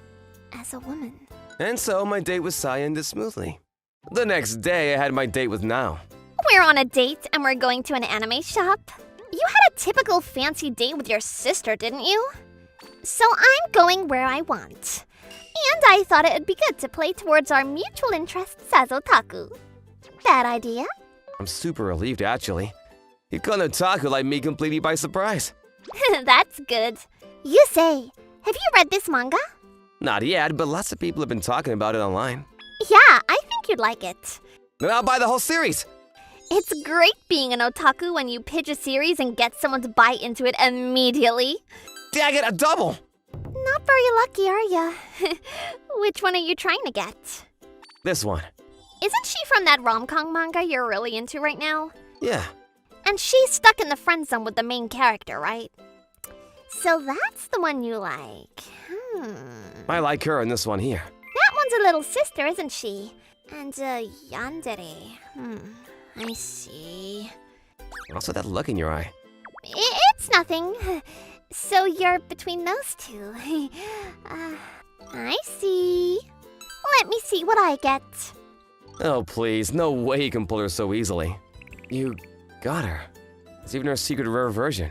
as a woman. And so my date with Sai ended smoothly. The next day, I had my date with Nao. We're on a date and we're going to an anime shop. You had a typical fancy date with your sister, didn't you? So I'm going where I want. And I thought it would be good to play towards our mutual interests as otaku. Bad idea? I'm super relieved, actually. You caught an otaku like me completely by surprise. That's good. You say, have you read this manga? Not yet, but lots of people have been talking about it online. Yeah, I think you'd like it. Then I'll buy the whole series. It's great being an otaku when you pitch a series and get someone to buy into it immediately. Dang it, a double! Not very lucky, are ya? Which one are you trying to get? This one. Isn't she from that RomCom manga you're really into right now? Yeah. And she's stuck in the friend zone with the main character, right? So that's the one you like. I like her in this one here. That one's a little sister, isn't she? And, yandere. I see. Also that look in your eye. It's nothing. So you're between those two. I see. Let me see what I get. Oh, please. No way you can pull her so easily. You got her. It's even her secret rare version.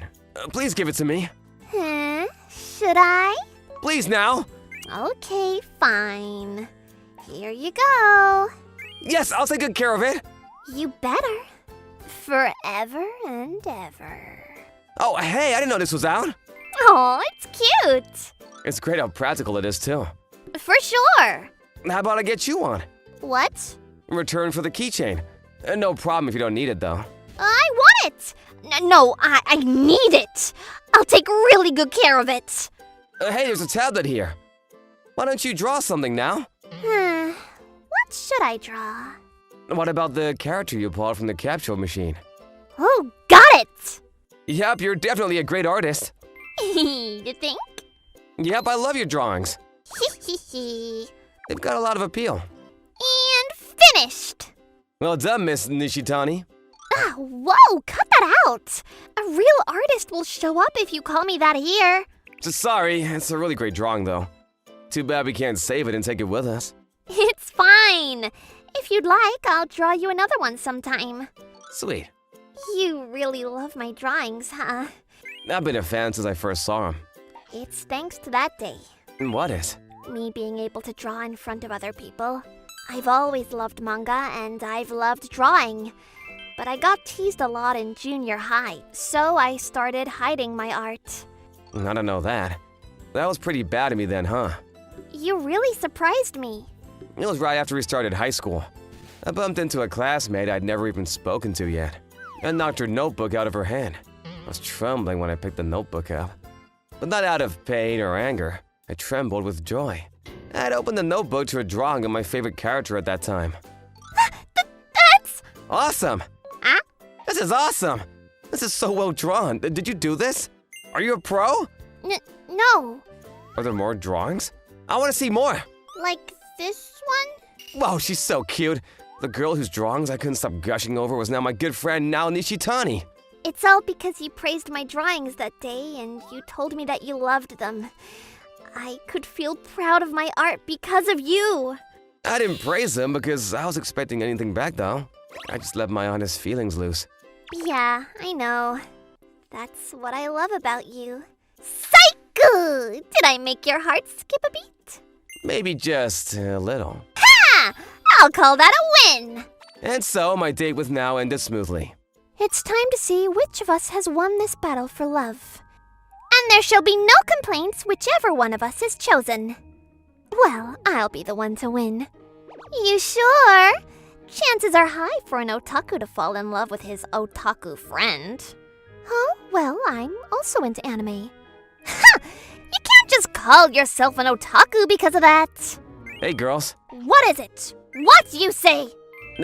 Please give it to me. Huh? Should I? Please now. Okay, fine. Here you go. Yes, I'll take good care of it. You better. Forever and ever. Oh, hey, I didn't know this was out. Oh, it's cute. It's great how practical it is, too. For sure. How about I get you one? What? In return for the keychain. No problem if you don't need it, though. I want it. No, I need it. I'll take really good care of it. Hey, there's a tablet here. Why don't you draw something now? What should I draw? What about the character you pulled from the capsule machine? Oh, got it! Yep, you're definitely a great artist. You think? Yep, I love your drawings. And They've got a lot of appeal. finished! Well done, Miss Nishitani. Whoa, cut that out! A real artist will show up if you call me that here. Sorry, it's a really great drawing, though. Too bad we can't save it and take it with us. It's fine. If you'd like, I'll draw you another one sometime. Sweet. You really love my drawings, huh? I've been a fan since I first saw them. It's thanks to that day. And what is? Me being able to draw in front of other people. I've always loved manga and I've loved drawing. But I got teased a lot in junior high, so I started hiding my art. I don't know that. That was pretty bad of me then, huh? You really surprised me. It was right after we started high school. I bumped into a classmate I'd never even spoken to yet. I knocked her notebook out of her hand. I was trembling when I picked the notebook up. But not out of pain or anger. I trembled with joy. I had opened the notebook to a drawing of my favorite character at that time. That's... Awesome! Huh? This is awesome! This is so well drawn. Did you do this? Are you a pro? No. Are there more drawings? I want to see more! Like this one? Whoa, she's so cute. The girl whose drawings I couldn't stop gushing over was now my good friend Nao Nishitani. It's all because you praised my drawings that day and you told me that you loved them. I could feel proud of my art because of you. I didn't praise them because I was expecting anything back though. I just let my honest feelings loose. Yeah, I know. That's what I love about you. Psycho! Did I make your heart skip a beat? Maybe just a little. Ha! I'll call that a win! And so my date with Nao ended smoothly. It's time to see which of us has won this battle for love. And there shall be no complaints whichever one of us is chosen. Well, I'll be the one to win. You sure? Chances are high for an otaku to fall in love with his otaku friend. Oh, well, I'm also into anime. Ha! You can't just call yourself an otaku because of that. Hey girls. What is it? What you say?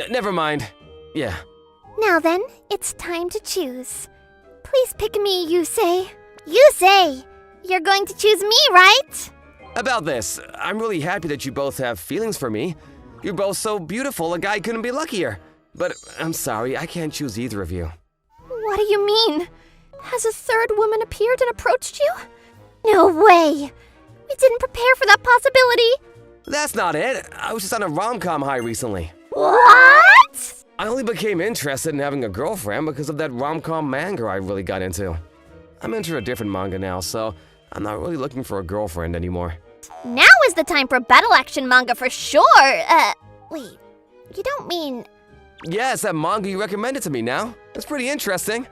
Never mind. Yeah. Now then, it's time to choose. Please pick me, Yusei. Yusei! You're going to choose me, right? About this, I'm really happy that you both have feelings for me. You're both so beautiful, a guy couldn't be luckier. But I'm sorry, I can't choose either of you. What do you mean? Has a third woman appeared and approached you? No way! We didn't prepare for that possibility! That's not it. I was just on a RomCom high recently. What? I only became interested in having a girlfriend because of that RomCom manga I really got into. I'm into a different manga now, so I'm not really looking for a girlfriend anymore. Now is the time for battle action manga for sure! Wait, you don't mean... Yes, that manga you recommended to me now. It's pretty interesting.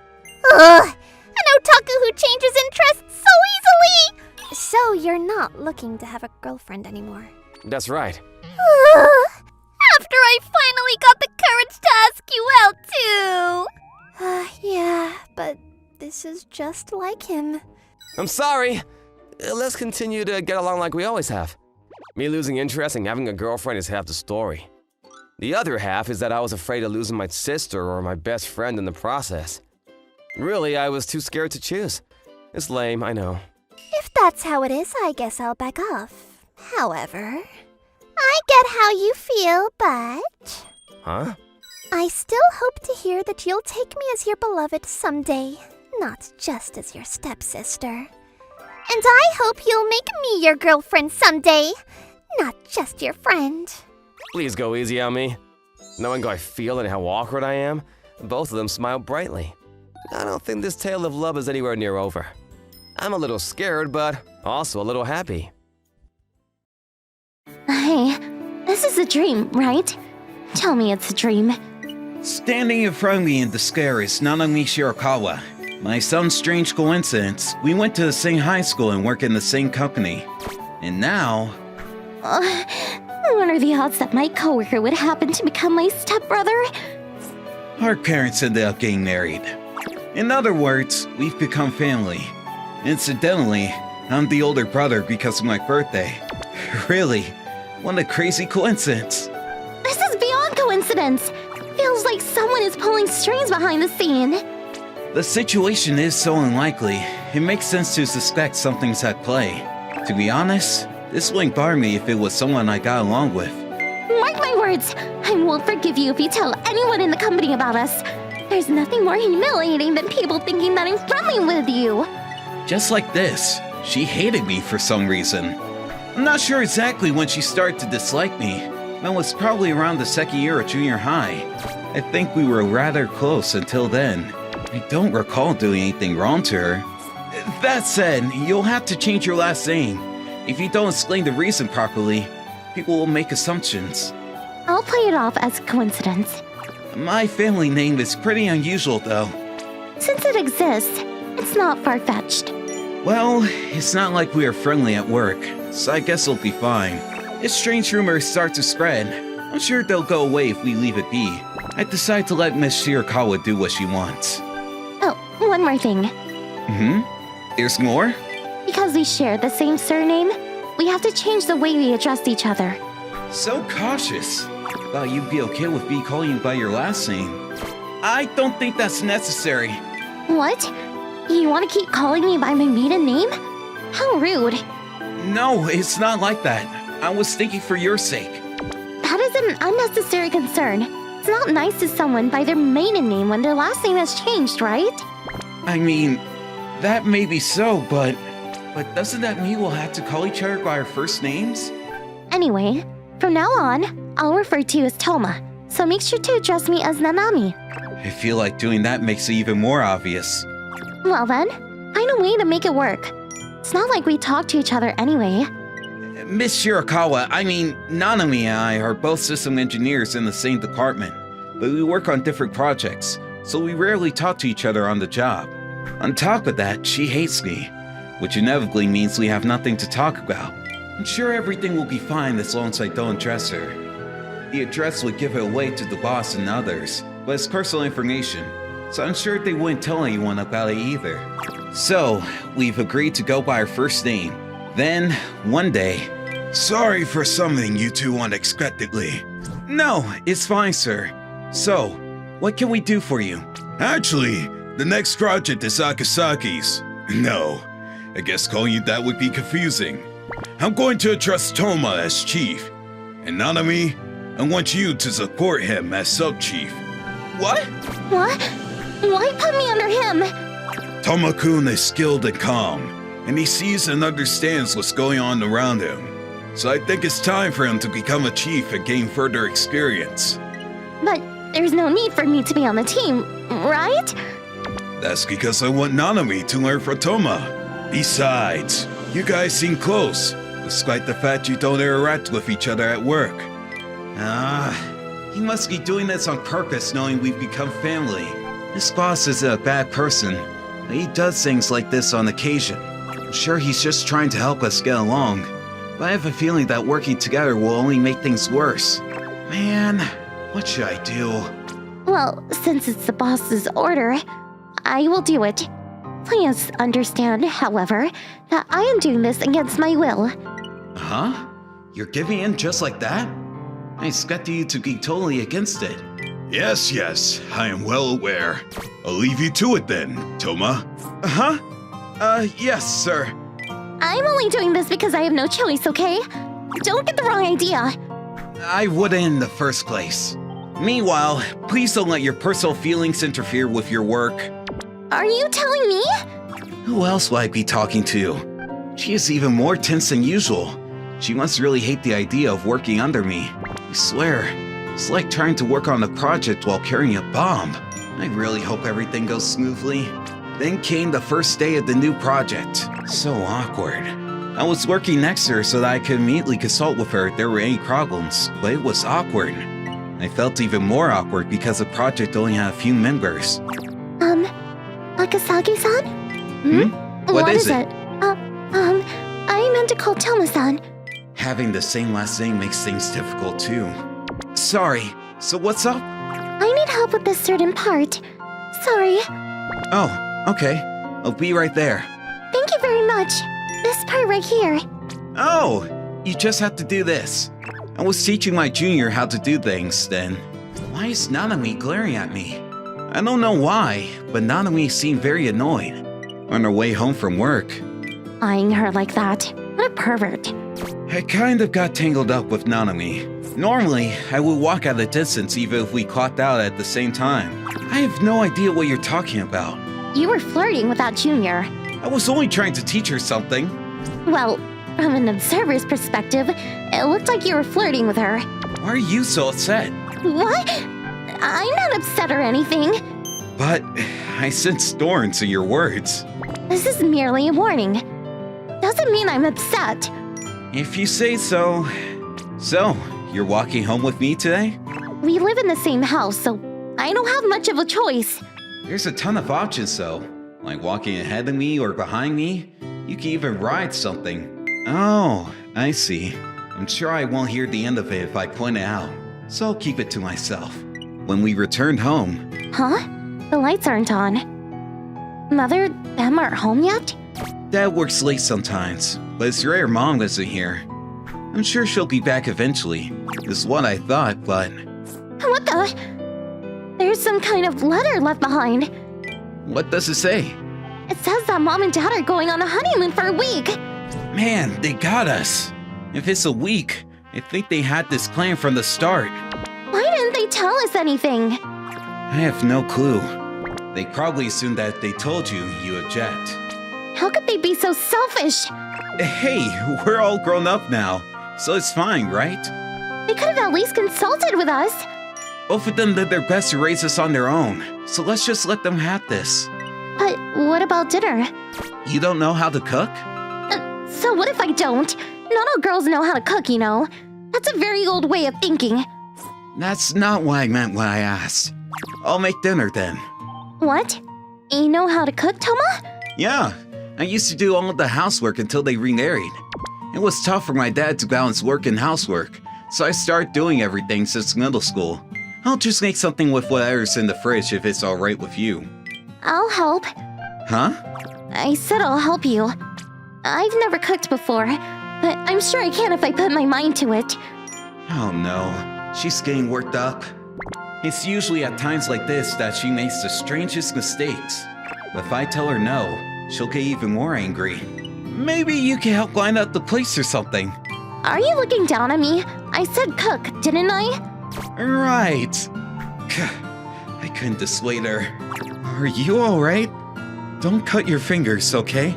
Ugh! An otaku who changes interests so easily! So you're not looking to have a girlfriend anymore? That's right. Ugh! After I finally got the courage to ask you out too! Yeah, but this is just like him. I'm sorry. Let's continue to get along like we always have. Me losing interest in having a girlfriend is half the story. The other half is that I was afraid of losing my sister or my best friend in the process. Really, I was too scared to choose. It's lame, I know. If that's how it is, I guess I'll back off. However, I get how you feel, but... Huh? I still hope to hear that you'll take me as your beloved someday, not just as your stepsister. And I hope you'll make me your girlfriend someday, not just your friend. Please go easy on me. Knowing how I feel and how awkward I am, both of them smiled brightly. I don't think this tale of love is anywhere near over. I'm a little scared, but also a little happy. Hey, this is a dream, right? Tell me it's a dream. Standing in front of me in the scare is Nanami Shirakawa. By some strange coincidence, we went to the same high school and work in the same company. And now... What are the odds that my coworker would happen to become my stepbrother? our parents ended up getting married. In other words, we've become family. Incidentally, I'm the older brother because of my birthday. Really, what a crazy coincidence. This is beyond coincidence. Feels like someone is pulling strings behind the scene. The situation is so unlikely, it makes sense to suspect something's at play. To be honest, this wouldn't bar me if it was someone I got along with. Mark my words, I won't forgive you if you tell anyone in the company about us. There's nothing more humiliating than people thinking that I'm friendly with you. Just like this, she hated me for some reason. I'm not sure exactly when she started to dislike me. That was probably around the second year of junior high. I think we were rather close until then. I don't recall doing anything wrong to her. That said, you'll have to change your last name. If you don't explain the reason properly, people will make assumptions. I'll play it off as a coincidence. My family name is pretty unusual though. Since it exists, it's not far-fetched. Well, it's not like we are friendly at work, so I guess it'll be fine. If strange rumors start to spread, I'm sure they'll go away if we leave it be. I decide to let Miss Shirakawa do what she wants. Oh, one more thing. There's more? Because we share the same surname, we have to change the way we address each other. So cautious. Thought you'd be okay with me calling you by your last name. I don't think that's necessary. What? You want to keep calling me by my maiden name? How rude. No, it's not like that. I was thinking for your sake. That is an unnecessary concern. It's not nice to someone by their maiden name when their last name has changed, right? I mean, that may be so, but doesn't that mean we'll have to call each other by our first names? Anyway, from now on, I'll refer to you as Toma, so make sure to address me as Nanami. I feel like doing that makes it even more obvious. Well then, find a way to make it work. It's not like we talk to each other anyway. Miss Shirakawa, I mean, Nanami and I are both system engineers in the same department, but we work on different projects, so we rarely talk to each other on the job. On top of that, she hates me, which inevitably means we have nothing to talk about. I'm sure everything will be fine as long as I don't address her. The address would give it away to the boss and others, but it's personal information, so I'm sure they wouldn't tell anyone about it either. So, we've agreed to go by our first name. Then, one day... Sorry for summoning you two unexpectedly. No, it's fine, sir. So, what can we do for you? Actually, the next project is Akasaki's. No, I guess calling you that would be confusing. I'm going to address Toma as chief, and Nanami, I want you to support him as sub-chief. What? What? Why put me under him? Toma-kun is skilled and calm, and he sees and understands what's going on around him. So I think it's time for him to become a chief and gain further experience. But there's no need for me to be on the team, right? That's because I want Nanami to learn from Toma. Besides, you guys seem close, despite the fact you don't interact with each other at work. He must be doing this on purpose knowing we've become family. This boss is a bad person. He does things like this on occasion. I'm sure he's just trying to help us get along. But I have a feeling that working together will only make things worse. Man, what should I do? Well, since it's the boss's order, I will do it. Please understand, however, that I am doing this against my will. Huh? You're giving in just like that? I expected you to be totally against it. Yes, I am well aware. I'll leave you to it then, Toma. Yes, sir. I'm only doing this because I have no choice, okay? Don't get the wrong idea. I wouldn't in the first place. Meanwhile, please don't let your personal feelings interfere with your work. Are you telling me? Who else would I be talking to? She is even more tense than usual. She must really hate the idea of working under me. I swear, it's like trying to work on a project while carrying a bomb. I really hope everything goes smoothly. Then came the first day of the new project. So awkward. I was working next to her so that I could immediately consult with her if there were any problems, but it was awkward. I felt even more awkward because the project only had a few members. Akasagi-san? What is it? I meant to call Toma-san. Having the same last name makes things difficult too. Sorry, so what's up? I need help with this certain part. Sorry. Oh, okay. I'll be right there. Thank you very much. This part right here. Oh, you just have to do this. I was teaching my junior how to do things then. Why is Nanami glaring at me? I don't know why, but Nanami seemed very annoyed. On her way home from work. Eyeing her like that. What a pervert. I kind of got tangled up with Nanami. Normally, I would walk at a distance even if we clocked out at the same time. I have no idea what you're talking about. You were flirting with that junior. I was only trying to teach her something. Well, from an observer's perspective, it looked like you were flirting with her. Why are you so upset? What? I'm not upset or anything. But I sense thorns in your words. This is merely a warning. Doesn't mean I'm upset. If you say so. So, you're walking home with me today? We live in the same house, so I don't have much of a choice. There's a ton of options though. Like walking ahead of me or behind me. You can even ride something. Oh, I see. I'm sure I won't hear the end of it if I point it out. so I'll keep it to myself. When we returned home, Huh? The lights aren't on. Mother, them aren't home yet? Dad works late sometimes, but it's rare Mom isn't here. I'm sure she'll be back eventually, is what I thought, but What the? There's some kind of letter left behind. what does it say? It says that Mom and Dad are going on a honeymoon for a week. Man, they got us. If it's a week, I think they had this plan from the start. Why didn't they tell us anything? I have no clue. They probably assumed that if they told you, you object. How could they be so selfish? Hey, we're all grown up now, so it's fine, right? They could have at least consulted with us. Both of them did their best to raise us on their own, so let's just let them have this. But what about dinner? You don't know how to cook? So what if I don't? Not all girls know how to cook, you know. That's a very old way of thinking. That's not what I meant when I asked. I'll make dinner then. What? You know how to cook, Toma? Yeah, I used to do all of the housework until they remarried. It was tough for my dad to balance work and housework, so I started doing everything since middle school. I'll just make something with whatever's in the fridge if it's alright with you. I'll help. Huh? I said I'll help you. I've never cooked before, but I'm sure I can if I put my mind to it. Oh no, she's getting worked up. It's usually at times like this that she makes the strangest mistakes. But if I tell her no, she'll get even more angry. Maybe you can help line up the plates or something. Are you looking down at me? I said cook, didn't I? Right. I couldn't dissuade her. Are you alright? Don't cut your fingers, okay?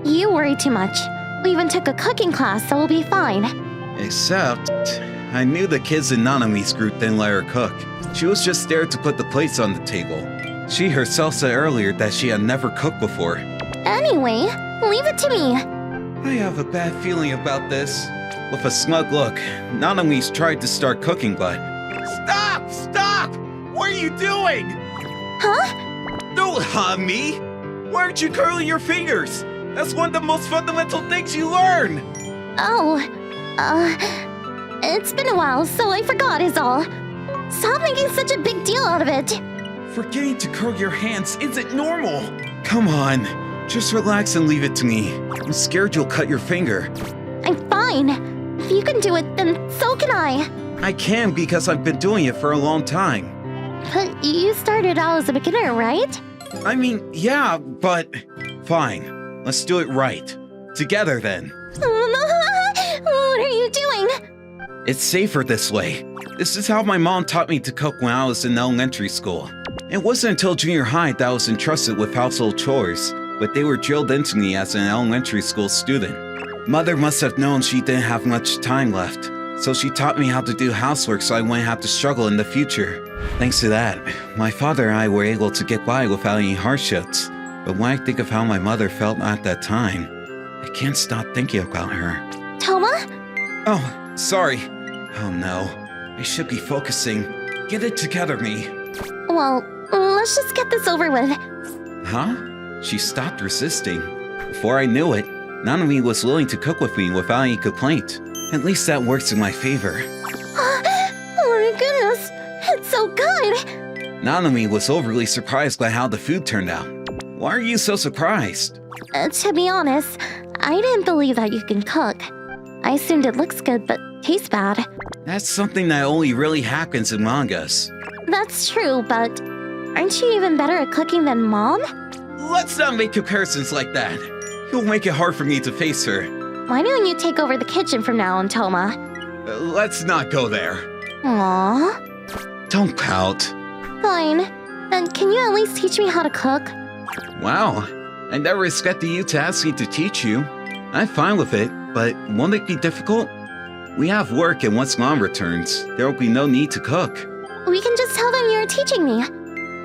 You worry too much. We even took a cooking class, so we'll be fine. Except, I knew the kids in Nanami's group didn't let her cook. She was just there to put the plates on the table. She herself said earlier that she had never cooked before. Anyway, leave it to me. I have a bad feeling about this. With a smug look, Nanami's tried to start cooking, but... Stop! Stop! What are you doing? Huh? Don't harm me! Why aren't you curling your fingers? That's one of the most fundamental things you learn! Oh, it's been a while, so I forgot is all. Stop making such a big deal out of it. Forgetting to curl your hands isn't normal. Come on, just relax and leave it to me. I'm scared you'll cut your finger. I'm fine. If you can do it, then so can I. I can because I've been doing it for a long time. But you started out as a beginner, right? I mean, yeah, but... Fine, let's do it right. Together then. What are you doing? It's safer this way. This is how my mom taught me to cook when I was in elementary school. It wasn't until junior high that I was entrusted with household chores, but they were drilled into me as an elementary school student. Mother must have known she didn't have much time left, so she taught me how to do housework so I wouldn't have to struggle in the future. Thanks to that, my father and I were able to get by without any hardships. But when I think of how my mother felt at that time, I can't stop thinking about her. Toma? Oh, sorry. Oh no, I should be focusing. Get it together, me. Well, let's just get this over with. Huh? She stopped resisting. Before I knew it, Nanami was willing to cook with me without any complaint. At least that works in my favor. Oh my goodness, it's so good! Nanami was overly surprised by how the food turned out. Why are you so surprised? To be honest, I didn't believe that you can cook. I assumed it looks good but tastes bad. That's something that only really happens in mangas. That's true, but aren't you even better at cooking than Mom? Let's not make comparisons like that. You'll make it hard for me to face her. Why don't you take over the kitchen from now on, Toma? Let's not go there. Aww. Don't pout. Fine. Then can you at least teach me how to cook? Wow, I never expected you to ask me to teach you. I'm fine with it, but won't it be difficult? We have work, and once Mom returns, there will be no need to cook. We can just tell them you're teaching me.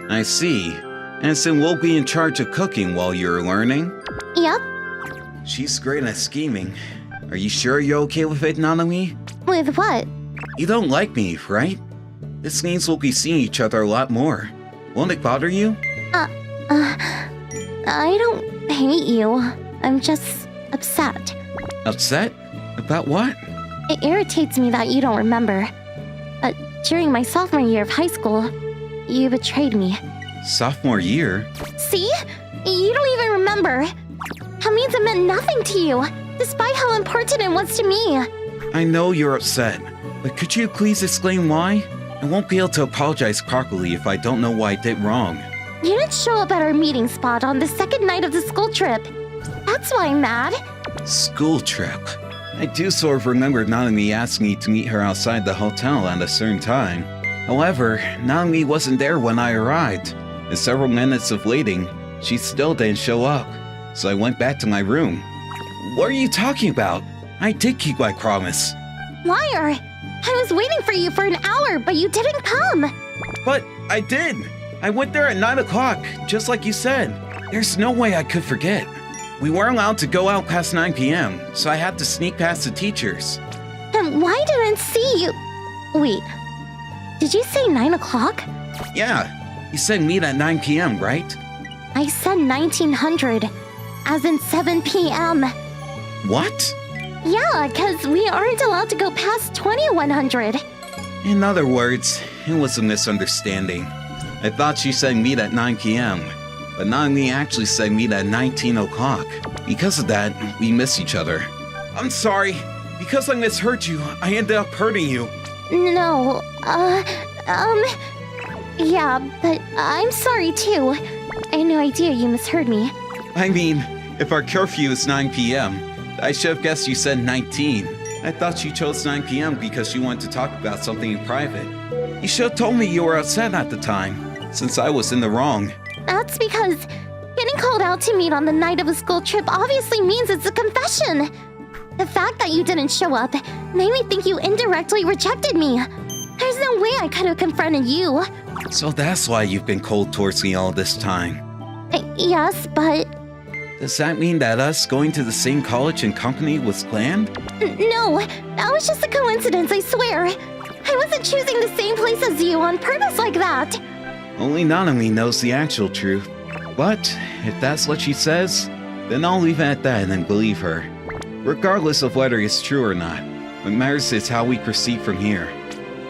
I see. And so we'll be in charge of cooking while you're learning? Yep. She's great at scheming. Are you sure you're okay with it, Nanami? With what? You don't like me, right? This means we'll be seeing each other a lot more. Won't it bother you? I don't hate you. I'm just upset. Upset? About what? It irritates me that you don't remember. But during my sophomore year of high school, you betrayed me. Sophomore year? See? You don't even remember. That means it meant nothing to you, despite how important it was to me. I know you're upset, but could you please explain why? I won't be able to apologize properly if I don't know why I did wrong. You didn't show up at our meeting spot on the second night of the school trip. That's why I'm mad. School trip. I do sort of remember Nanami asking me to meet her outside the hotel at a certain time. However, Nanami wasn't there when I arrived. In several minutes of waiting, she still didn't show up. So I went back to my room. What are you talking about? I did keep my promise. Liar! I was waiting for you for an hour, but you didn't come. But I did. I went there at 9 o'clock, just like you said. There's no way I could forget. We weren't allowed to go out past 9 p.m., so I had to sneak past the teachers. Then why didn't I see you? Wait, did you say 9 o'clock? Yeah, you said meet at 9 p.m., right? I said 1900, as in 7 p.m. What? Yeah, because we aren't allowed to go past 2100. In other words, it was a misunderstanding. I thought she said meet at 9 p.m., but Nanami actually said meet at 19 o'clock. Because of that, we miss each other. I'm sorry. Because I misheard you, I ended up hurting you. No, yeah, but I'm sorry too. I had no idea you misheard me. I mean, if our curfew is 9 p.m., I should have guessed you said 19. I thought you chose 9 p.m. because you wanted to talk about something in private. You should have told me you were upset at the time, since I was in the wrong. That's because getting called out to meet on the night of a school trip obviously means it's a confession. The fact that you didn't show up made me think you indirectly rejected me. There's no way I could have confronted you. So that's why you've been cold towards me all this time. Yes, but... Does that mean that us going to the same college and company was planned? No, that was just a coincidence, I swear. I wasn't choosing the same place as you on purpose like that. Only Nanami knows the actual truth. But if that's what she says, then I'll leave it at that and believe her. Regardless of whether it's true or not, what matters is how we proceed from here.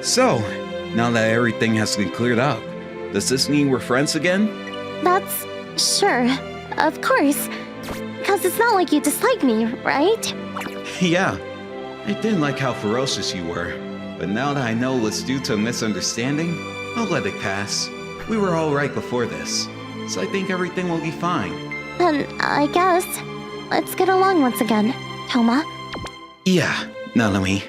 So, now that everything has been cleared up, does this mean we're friends again? That's... sure. Of course. Because it's not like you dislike me, right? Yeah. I didn't like how ferocious you were. But now that I know it was due to a misunderstanding, I'll let it pass. We were all right before this, so I think everything will be fine. Then, I guess, let's get along once again, Toma. Yeah, Nanami.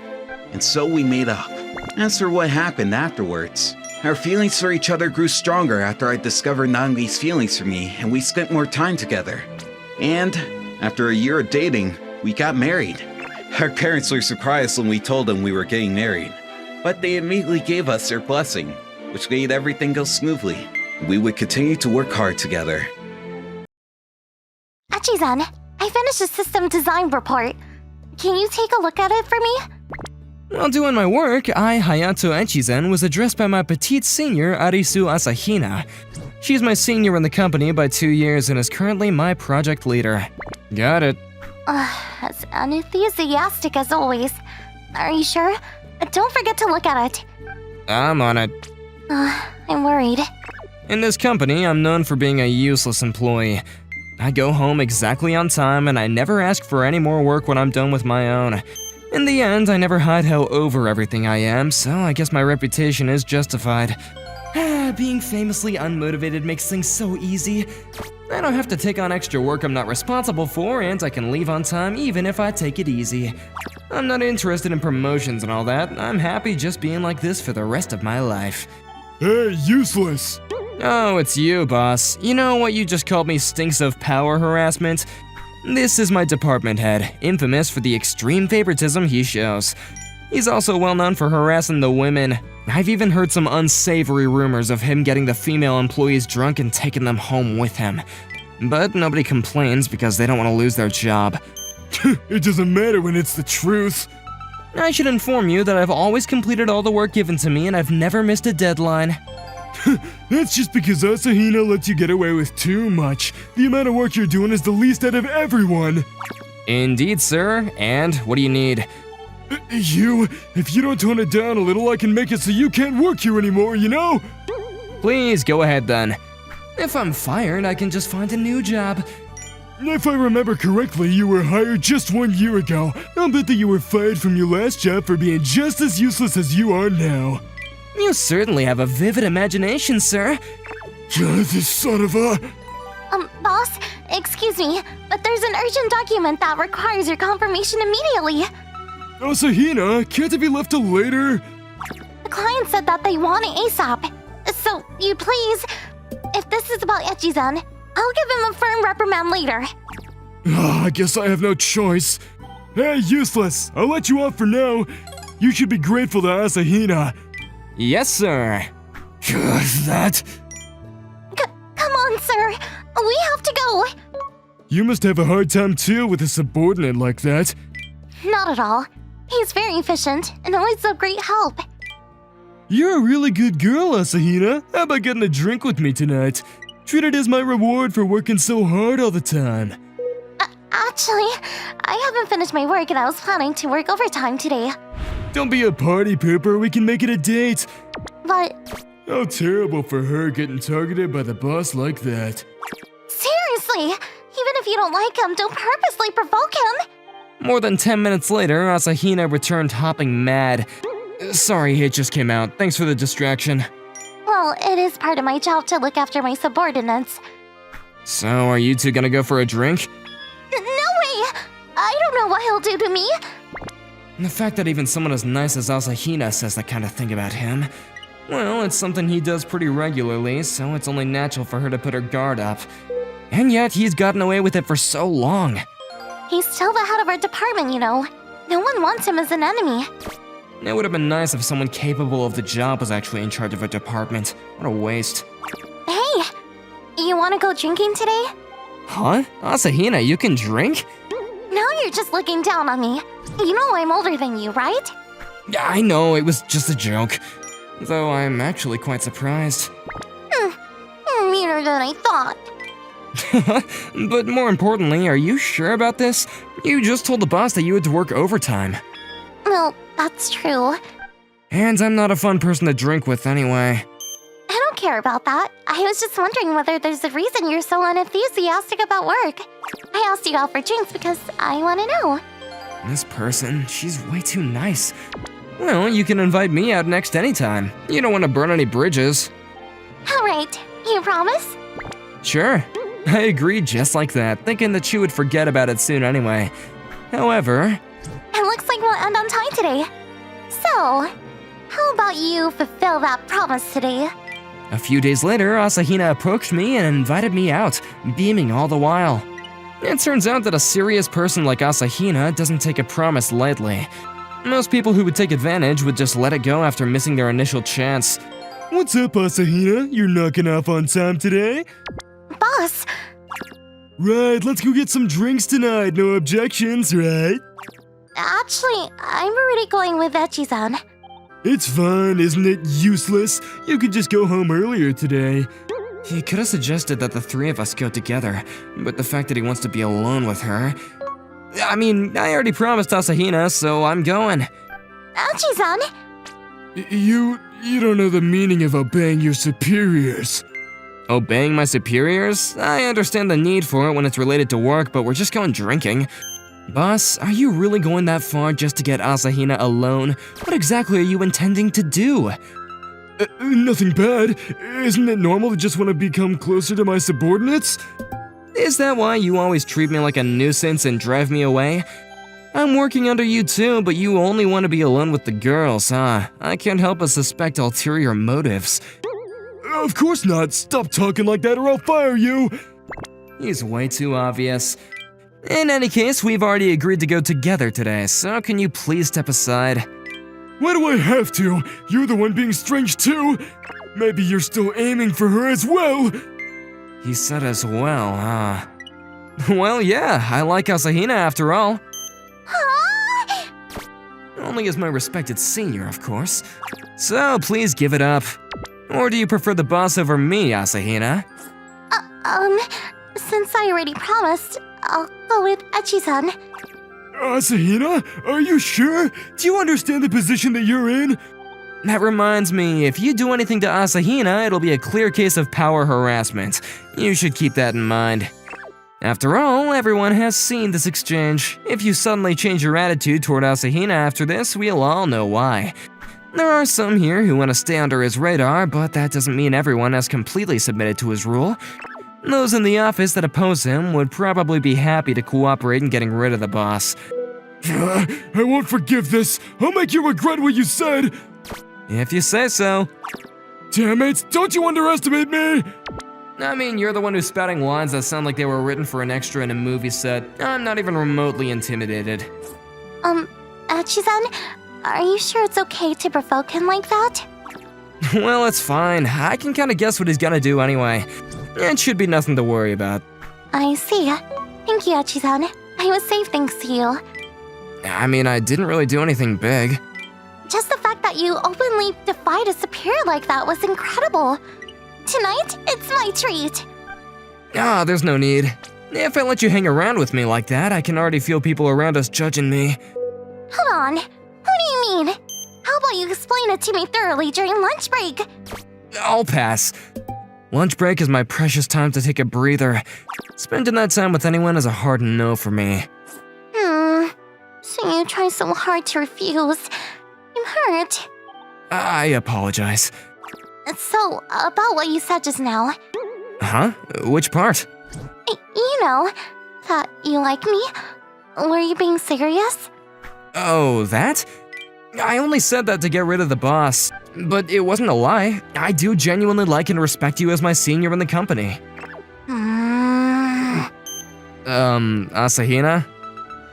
And so we made up. As for what happened afterwards, our feelings for each other grew stronger after I discovered Nanami's feelings for me and we spent more time together. And after a year of dating, we got married. Our parents were surprised when we told them we were getting married, but they immediately gave us their blessing, which made everything go smoothly. We would continue to work hard together. Achi-san, I finished the system design report. Can you take a look at it for me? While doing my work, Hayato Echizen, was addressed by my petite senior, Arisu Asahina. She's my senior in the company by 2 years and is currently my project leader. Got it. As unenthusiastic as always. Are you sure? Don't forget to look at it. I'm on it. I'm worried. In this company, I'm known for being a useless employee. I go home exactly on time and I never ask for any more work when I'm done with my own. In the end, I never hide how over everything I am, so I guess my reputation is justified. Being famously unmotivated makes things so easy. I don't have to take on extra work I'm not responsible for, and I can leave on time even if I take it easy. I'm not interested in promotions and all that. I'm happy just being like this for the rest of my life. Hey, useless! Oh, it's you, boss. You know what you just called me stinks of power harassment? This is my department head, infamous for the extreme favoritism he shows. He's also well known for harassing the women. I've even heard some unsavory rumors of him getting the female employees drunk and taking them home with him. But nobody complains because they don't want to lose their job. It doesn't matter when it's the truth. I should inform you that I've always completed all the work given to me and I've never missed a deadline. That's just because Asahina lets you get away with too much. The amount of work you're doing is the least out of everyone. Indeed, sir. And what do you need? If you don't tone it down a little, I can make it so you can't work here anymore, you know? Please go ahead then. If I'm fired, I can just find a new job. If I remember correctly, you were hired just 1 year ago. I'll bet that you were fired from your last job for being just as useless as you are now. You certainly have a vivid imagination, sir. This son of a... Boss, excuse me, but there's an urgent document that requires your confirmation immediately. Asahina, can't it be left till later? The client said that they want it ASAP. So, you please, if this is about Echi-san, I'll give him a firm reprimand later. I guess I have no choice. Hey, useless! I'll let you off for now. You should be grateful to Asahina. Yes, sir. That... Come on, sir. We have to go. You must have a hard time too with a subordinate like that. Not at all. He's very efficient and always of great help. You're a really good girl, Asahina. How about getting a drink with me tonight? Treat it as my reward for working so hard all the time. Actually, I haven't finished my work and I was planning to work overtime today. Don't be a party pooper, we can make it a date. But... How terrible for her getting targeted by the boss like that. seriously, even if you don't like him, don't purposely provoke him. More than 10 minutes later, Asahina returned hopping mad. Sorry, it just came out. Thanks for the distraction. Well, it is part of my job to look after my subordinates. So, are you two gonna go for a drink? No way! I don't know what he'll do to me. The fact that even someone as nice as Asahina says that kind of thing about him, well, it's something he does pretty regularly, so it's only natural for her to put her guard up. And yet, he's gotten away with it for so long. He's still the head of our department, you know. No one wants him as an enemy. It would have been nice if someone capable of the job was actually in charge of a department. What a waste. Hey, you want to go drinking today? Huh? Asahina, you can drink? Now you're just looking down on me. You know I'm older than you, right? Yeah, I know, it was just a joke. Though I'm actually quite surprised. Meaner than I thought. But more importantly, are you sure about this? You just told the boss that you had to work overtime. Well, that's true. And I'm not a fun person to drink with anyway. I don't care about that. I was just wondering whether there's a reason you're so unenthusiastic about work. I asked you out for drinks because I want to know. This person, she's way too nice. Well, you can invite me out next anytime. You don't want to burn any bridges. Alright, you promise? Sure. I agreed just like that, thinking that she would forget about it soon anyway. However... It looks like we'll end on time today. So, how about you fulfill that promise today? A few days later, Asahina approached me and invited me out, beaming all the while. It turns out that a serious person like Asahina doesn't take a promise lightly. Most people who would take advantage would just let it go after missing their initial chance. What's up, Asahina? You're knocking off on time today? Boss! Right, let's go get some drinks tonight. No objections, right? Actually, I'm already going with Echi-san. It's fine, isn't it, useless? You could just go home earlier today. He could have suggested that the three of us go together, but the fact that he wants to be alone with her... I mean, I already promised Asahina, so I'm going. Echi-san! You don't know the meaning of obeying your superiors. Obeying my superiors? I understand the need for it when it's related to work, but we're just going drinking. Boss, are you really going that far just to get Asahina alone? What exactly are you intending to do? Nothing bad. Isn't it normal to just want to become closer to my subordinates? Is that why you always treat me like a nuisance and drive me away? I'm working under you too, but you only want to be alone with the girls, huh? I can't help but suspect ulterior motives. Of course not. Stop talking like that or I'll fire you. He's way too obvious. In any case, we've already agreed to go together today, so can you please step aside? Why do I have to? You're the one being strange too. Maybe you're still aiming for her as well. He said as well, huh? Well, yeah, I like Asahina after all. Huh? Only as my respected senior, of course. So please give it up. Or do you prefer the boss over me, Asahina? Since I already promised, I'll go with Echi-san. Asahina, are you sure? Do you understand the position that you're in? That reminds me, if you do anything to Asahina, it'll be a clear case of power harassment. You should keep that in mind. After all, everyone has seen this exchange. If you suddenly change your attitude toward Asahina after this, we'll all know why. There are some here who want to stay under his radar, but that doesn't mean everyone has completely submitted to his rule. Those in the office that oppose him would probably be happy to cooperate in getting rid of the boss. I won't forgive this. I'll make you regret what you said. If you say so. Damn it, don't you underestimate me! I mean, you're the one who's spouting lines that sound like they were written for an extra in a movie set. I'm not even remotely intimidated. Achi-san, are you sure it's okay to provoke him like that? Well, it's fine. I can kinda guess what he's gonna do anyway. It should be nothing to worry about. I see. Thank you, Achi-san. I was safe thanks to you. I mean, I didn't really do anything big. Just the fact that you openly defied a superior like that was incredible. Tonight, it's my treat. Ah, there's no need. If I let you hang around with me like that, I can already feel people around us judging me. Hold on. What do you mean? How about you explain it to me thoroughly during lunch break? I'll pass. Lunch break is my precious time to take a breather. Spending that time with anyone is a hard no for me. So you try so hard to refuse. I'm hurt. I apologize. So, about what you said just now. Huh? Which part? You know, that you like me? Were you being serious? Oh, that? I only said that to get rid of the boss. But it wasn't a lie. I do genuinely like and respect you as my senior in the company. Asahina?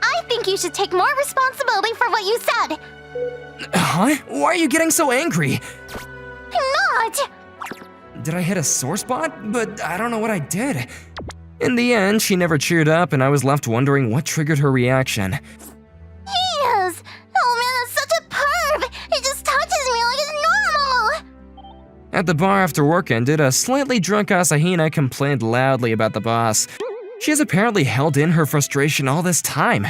I think you should take more responsibility for what you said. Huh? Why are you getting so angry? I'm not! Did I hit a sore spot? But I don't know what I did. In the end, she never cheered up and I was left wondering what triggered her reaction. He is! Oh man, that's such a perv! He just touches me like it's normal! At the bar after work ended, a slightly drunk Asahina complained loudly about the boss. She has apparently held in her frustration all this time.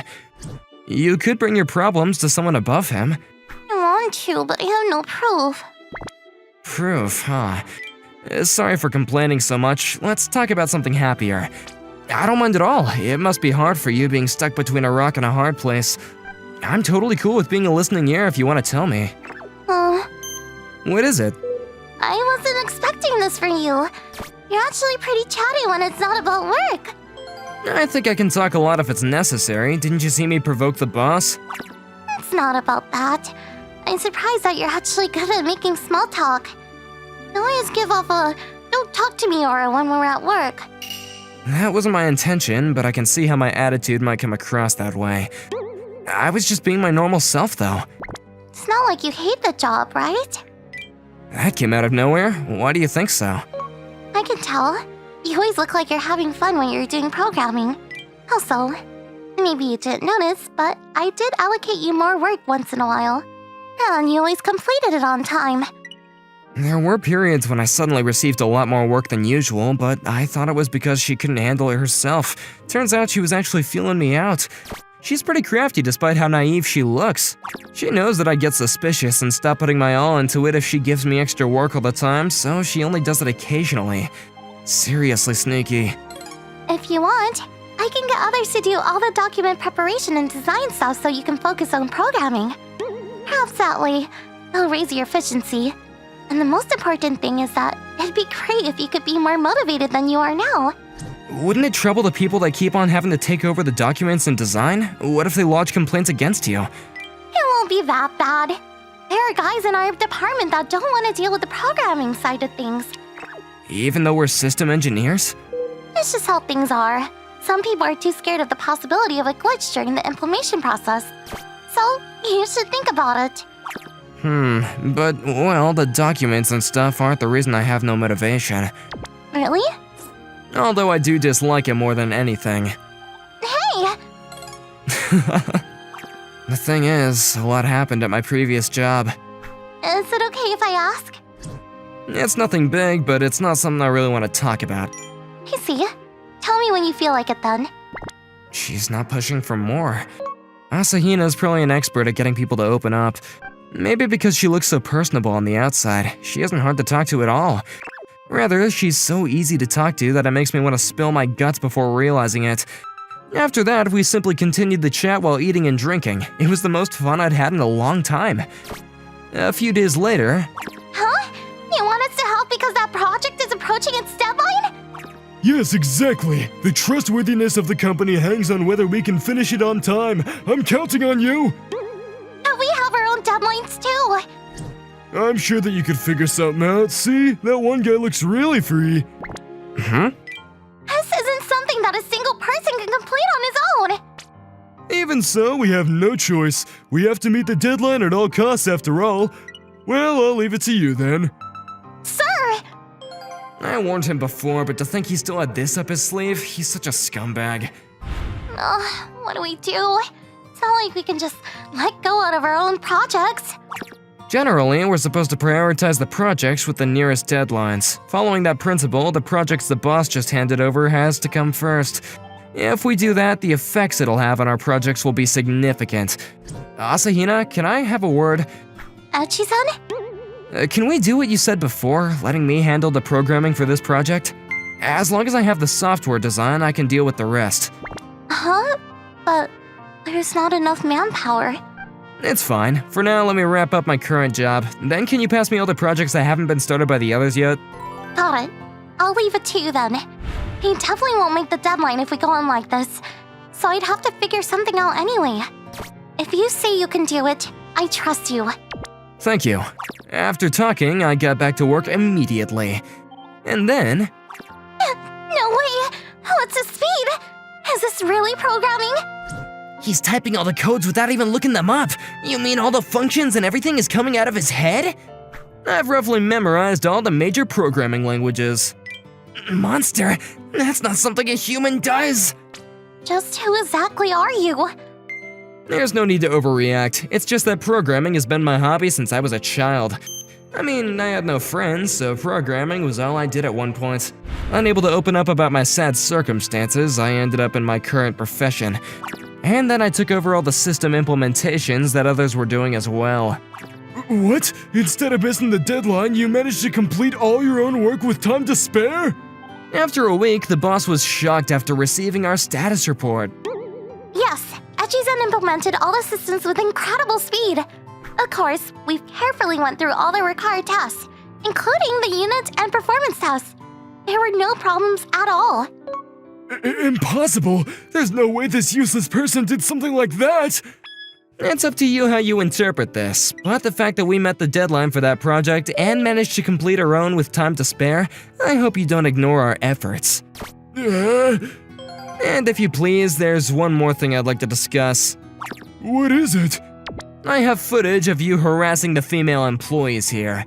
You could bring your problems to someone above him. I want to, but I have no proof. Proof, huh? Sorry for complaining so much. Let's talk about something happier. I don't mind at all. It must be hard for you being stuck between a rock and a hard place. I'm totally cool with being a listening ear if you want to tell me. What is it? I wasn't expecting this from you. You're actually pretty chatty when it's not about work. I think I can talk a lot if it's necessary. Didn't you see me provoke the boss? It's not about that. I'm surprised that you're actually good at making small talk. You always give off a don't talk to me aura when we're at work. That wasn't my intention, but I can see how my attitude might come across that way. I was just being my normal self, though. It's not like you hate the job, right? That came out of nowhere. Why do you think so? I can tell. You always look like you're having fun when you're doing programming. Also, maybe you didn't notice, but I did allocate you more work once in a while. And you always completed it on time. There were periods when I suddenly received a lot more work than usual, but I thought it was because she couldn't handle it herself. Turns out she was actually feeling me out. She's pretty crafty despite how naive she looks. She knows that I get suspicious and stop putting my all into it if she gives me extra work all the time, so she only does it occasionally. Seriously sneaky. If you want, I can get others to do all the document preparation and design stuff so you can focus on programming. Perhaps that way, it'll raise your efficiency. And the most important thing is that it'd be great if you could be more motivated than you are now. Wouldn't it trouble the people that keep on having to take over the documents and design? What if they lodge complaints against you? It won't be that bad. There are guys in our department that don't want to deal with the programming side of things. Even though we're system engineers? It's just how things are. Some people are too scared of the possibility of a glitch during the implementation process. So, you should think about it. But, well, the documents and stuff aren't the reason I have no motivation. Really? Although I do dislike it more than anything. Hey! The thing is, a lot happened at my previous job. Is it okay if I ask? It's nothing big, but it's not something I really want to talk about. I see. Tell me when you feel like it then. She's not pushing for more. Asahina's probably an expert at getting people to open up. Maybe because she looks so personable on the outside, she isn't hard to talk to at all. Rather, she's so easy to talk to that it makes me want to spill my guts before realizing it. After that, we simply continued the chat while eating and drinking. It was the most fun I'd had in a long time. A few days later... Huh? You want us to help because that project is approaching its deadline? Yes, exactly. The trustworthiness of the company hangs on whether we can finish it on time. I'm counting on you. We have our own deadlines too. I'm sure that you could figure something out. See, that one guy looks really free. This isn't something that a single person can complete on his own. Even so, we have no choice. We have to meet the deadline at all costs after all. Well, I'll leave it to you then. Sir! I warned him before, but to think he still had this up his sleeve, he's such a scumbag. What do we do? It's not like we can just let go out of our own projects. Generally, we're supposed to prioritize the projects with the nearest deadlines. Following that principle, the projects the boss just handed over has to come first. If we do that, the effects it'll have on our projects will be significant. Asahina, can I have a word? Echi-san? Can we do what you said before, letting me handle the programming for this project? As long as I have the software design, I can deal with the rest. Huh? But there's not enough manpower. It's fine. For now, let me wrap up my current job. Then can you pass me all the projects that haven't been started by the others yet? Got it. I'll leave it to you then. He definitely won't make the deadline if we go on like this, so I'd have to figure something out anyway. If you say you can do it, I trust you. Thank you. After talking, I got back to work immediately. And then... No way! What's his speed? Is this really programming? He's typing all the codes without even looking them up. You mean all the functions and everything is coming out of his head? I've roughly memorized all the major programming languages. Monster, that's not something a human does. Just who exactly are you? There's no need to overreact. It's just that programming has been my hobby since I was a child. I mean, I had no friends, so programming was all I did at one point. Unable to open up about my sad circumstances, I ended up in my current profession. And then I took over all the system implementations that others were doing as well. What? Instead of missing the deadline, you managed to complete all your own work with time to spare? After a week, the boss was shocked after receiving our status report. Yes, Echi-san implemented all the systems with incredible speed. Of course, we carefully went through all the required tests, including the unit and performance tests. There were no problems at all. Impossible! There's no way this useless person did something like that! It's up to you how you interpret this, but the fact that we met the deadline for that project and managed to complete our own with time to spare, I hope you don't ignore our efforts. And if you please, there's one more thing I'd like to discuss. What is it? I have footage of you harassing the female employees here.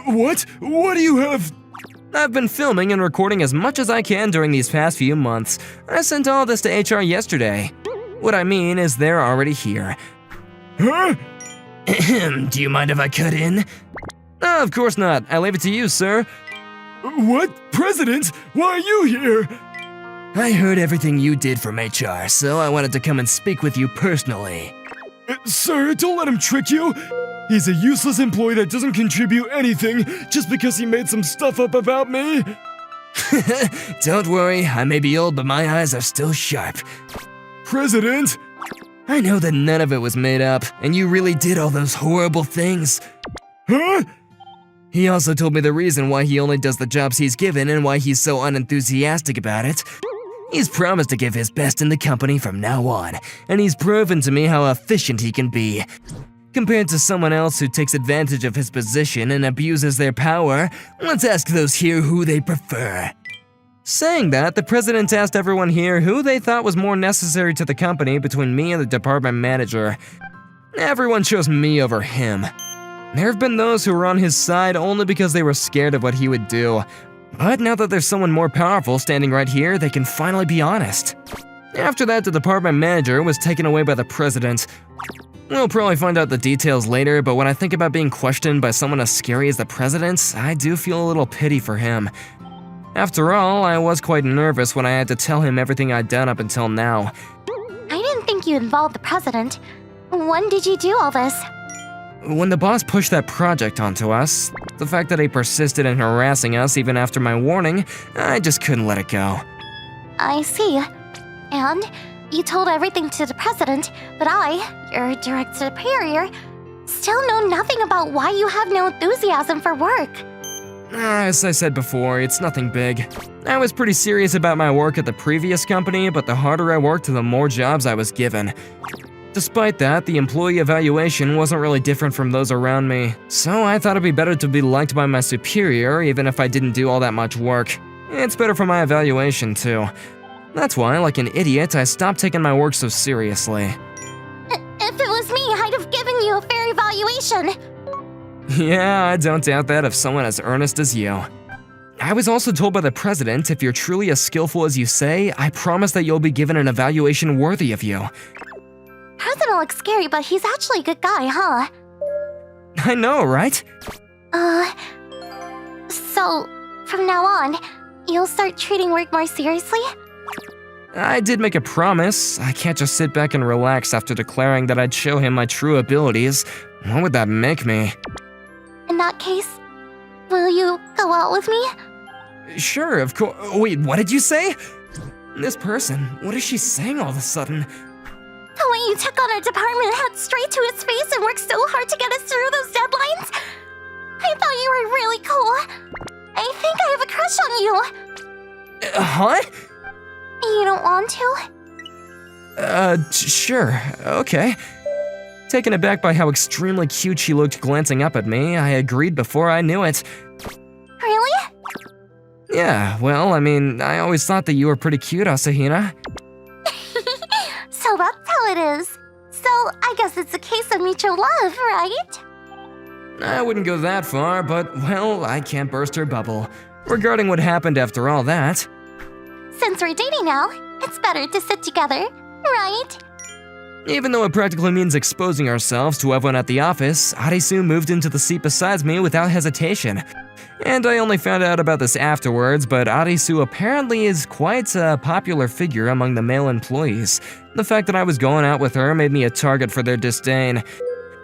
What? What do you have? I've been filming and recording as much as I can during these past few months. I sent all this to HR yesterday. What I mean is they're already here. Huh? Do you mind if I cut in? Of course not. I leave it to you, sir. What? President? Why are you here? I heard everything you did from HR, so I wanted to come and speak with you personally. Sir, don't let him trick you. He's a useless employee that doesn't contribute anything just because he made some stuff up about me. Don't worry, I may be old, but my eyes are still sharp. President? I know that none of it was made up, and you really did all those horrible things. Huh? He also told me the reason why he only does the jobs he's given and why he's so unenthusiastic about it. He's promised to give his best in the company from now on, and he's proven to me how efficient he can be. Compared to someone else who takes advantage of his position and abuses their power, let's ask those here who they prefer. Saying that, the president asked everyone here who they thought was more necessary to the company between me and the department manager. Everyone chose me over him. There have been those who were on his side only because they were scared of what he would do. But now that there's someone more powerful standing right here, they can finally be honest. After that, the department manager was taken away by the president. We'll probably find out the details later, but when I think about being questioned by someone as scary as the president, I do feel a little pity for him. After all, I was quite nervous when I had to tell him everything I'd done up until now. I didn't think you involved the president. When did you do all this? When the boss pushed that project onto us, the fact that he persisted in harassing us even after my warning, I just couldn't let it go. I see. And you told everything to the president, but I, your direct superior, still know nothing about why you have no enthusiasm for work. As I said before, it's nothing big. I was pretty serious about my work at the previous company, but the harder I worked, the more jobs I was given. Despite that, the employee evaluation wasn't really different from those around me, so I thought it'd be better to be liked by my superior even if I didn't do all that much work. It's better for my evaluation too. That's why, like an idiot, I stopped taking my work so seriously. If it was me, I'd have given you a fair evaluation. Yeah, I don't doubt that of someone as earnest as you. I was also told by the president, if you're truly as skillful as you say, I promise that you'll be given an evaluation worthy of you. President looks scary, but he's actually a good guy, huh? I know, right? So, from now on, you'll start treating work more seriously? I did make a promise. I can't just sit back and relax after declaring that I'd show him my true abilities. What would that make me? In that case, will you go out with me? Sure, of course. Wait, what did you say? This person, what is she saying all of a sudden? The way you took on our department, head straight to his face, and worked so hard to get us through those deadlines? I thought you were really cool. I think I have a crush on you. Huh? You don't want to? Sure, okay. Taken aback by how extremely cute she looked glancing up at me, I agreed before I knew it. Really? Yeah, well, I mean, I always thought that you were pretty cute, Asahina. So that's how it is. So I guess it's a case of mutual love, right? I wouldn't go that far, but, well, I can't burst her bubble. Regarding what happened after all that... Since we're dating now, it's better to sit together, right? Even though it practically means exposing ourselves to everyone at the office, Arisu moved into the seat beside me without hesitation. And I only found out about this afterwards, but Arisu apparently is quite a popular figure among the male employees. The fact that I was going out with her made me a target for their disdain.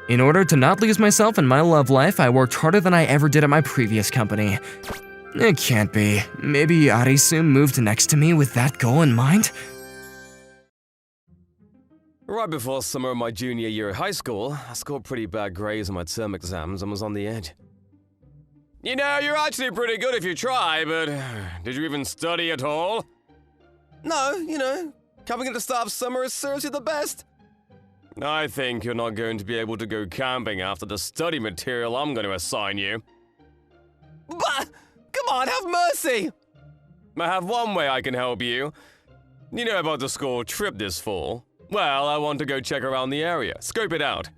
In order to not lose myself in my love life, I worked harder than I ever did at my previous company. It can't be. Maybe Arisu moved next to me with that goal in mind? Right before summer of my junior year at high school, I scored pretty bad grades on my term exams and was on the edge. You know, you're actually pretty good if you try, but did you even study at all? No, you know, coming at the start of summer serves you the best. I think you're not going to be able to go camping after the study material I'm going to assign you. But, come on, have mercy! I have one way I can help you. You know about the school trip this fall? Well, I want to go check around the area, scope it out.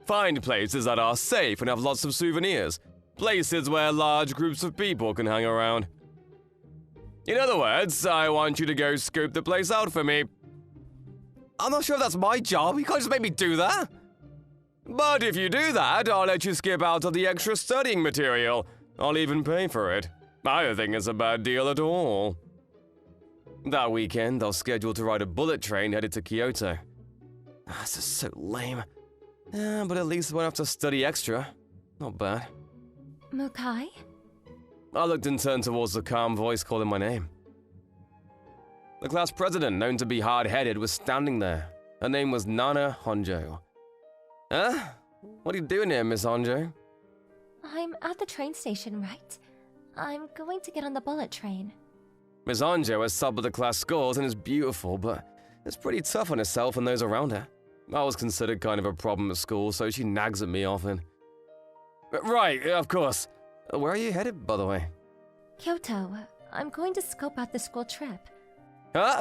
Find places that are safe and have lots of souvenirs. Places where large groups of people can hang around. In other words, I want you to go scope the place out for me. I'm not sure if that's my job, you can't just make me do that. But if you do that, I'll let you skip out on the extra studying material. I'll even pay for it. I don't think it's a bad deal at all. That weekend, I was scheduled to ride a bullet train headed to Kyoto. This is so lame. But at least I won't have to study extra. Not bad. Mukai? I looked and turned towards the calm voice calling my name. The class president, known to be hard-headed, was standing there. Her name was Nana Honjo. Huh? What are you doing here, Miss Honjo? I'm at the train station, right? I'm going to get on the bullet train. Miss Honjo has subbed with the class scores and is beautiful, but is pretty tough on herself and those around her. I was considered kind of a problem at school, so she nags at me often. Right, of course. Where are you headed, by the way? Kyoto. I'm going to scope out the school trip.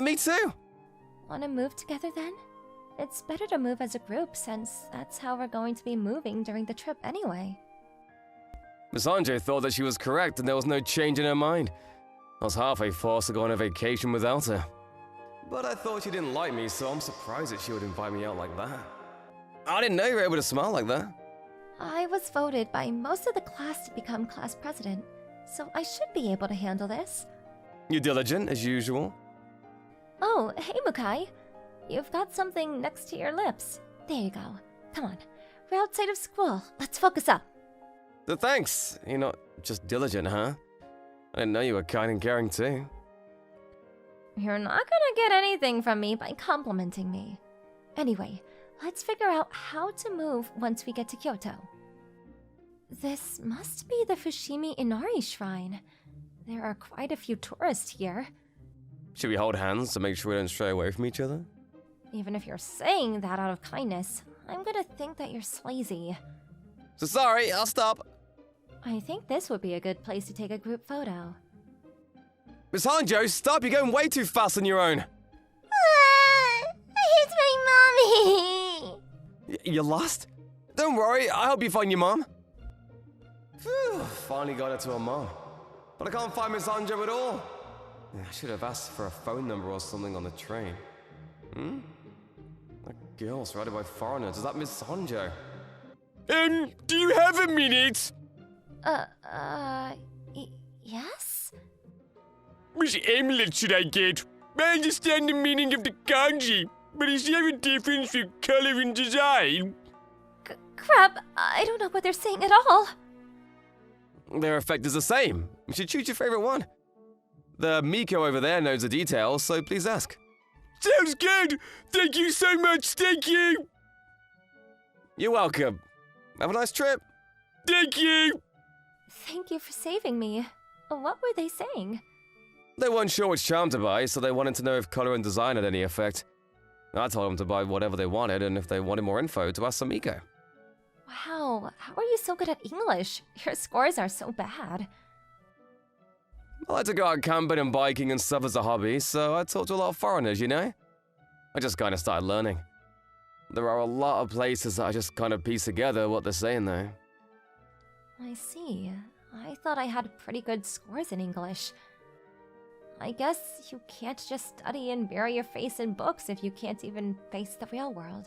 Me too! Want to move together then? It's better to move as a group since that's how we're going to be moving during the trip anyway. Miss Honjo thought that she was correct and there was no change in her mind. I was halfway forced to go on a vacation without her. But I thought she didn't like me, so I'm surprised that she would invite me out like that. I didn't know you were able to smile like that. I was voted by most of the class to become class president, so I should be able to handle this. You're diligent, as usual. Oh, hey Mukai. You've got something next to your lips. There you go. Come on. We're outside of school. Let's focus up. Thanks. You're not just diligent, huh? I didn't know you were kind and caring too. You're not gonna get anything from me by complimenting me. Anyway, let's figure out how to move once we get to Kyoto. This must be the Fushimi Inari Shrine. There are quite a few tourists here. Should we hold hands to make sure we don't stray away from each other? Even if you're saying that out of kindness, I'm gonna think that you're sleazy. So sorry, I'll stop. I think this would be a good place to take a group photo. Miss Hanjo, stop! You're going way too fast on your own. I hit my mommy! You lost? Don't worry, I'll help you find your mom. Phew, finally got her to her mom. But I can't find Miss Hanjo at all. I should have asked for a phone number or something on the train. That girl's surrounded by foreigners. Is that Miss Hanjo? Do you have a minute? Yes? Which amulet should I get? I understand the meaning of the kanji, but is there a difference for color and design? Crap, I don't know what they're saying at all. Their effect is the same. You should choose your favorite one. The Miko over there knows the details, so please ask. Sounds good! Thank you so much, thank you! You're welcome. Have a nice trip. Thank you! Thank you for saving me. What were they saying? They weren't sure which charm to buy, so they wanted to know if color and design had any effect. I told them to buy whatever they wanted, and if they wanted more info, to ask Miko. Wow, how are you so good at English? Your scores are so bad. I like to go out camping and biking and stuff as a hobby, so I talk to a lot of foreigners, you know? I just kind of started learning. There are a lot of places that I just kind of piece together what they're saying, though. I see. I thought I had pretty good scores in English. I guess you can't just study and bury your face in books if you can't even face the real world.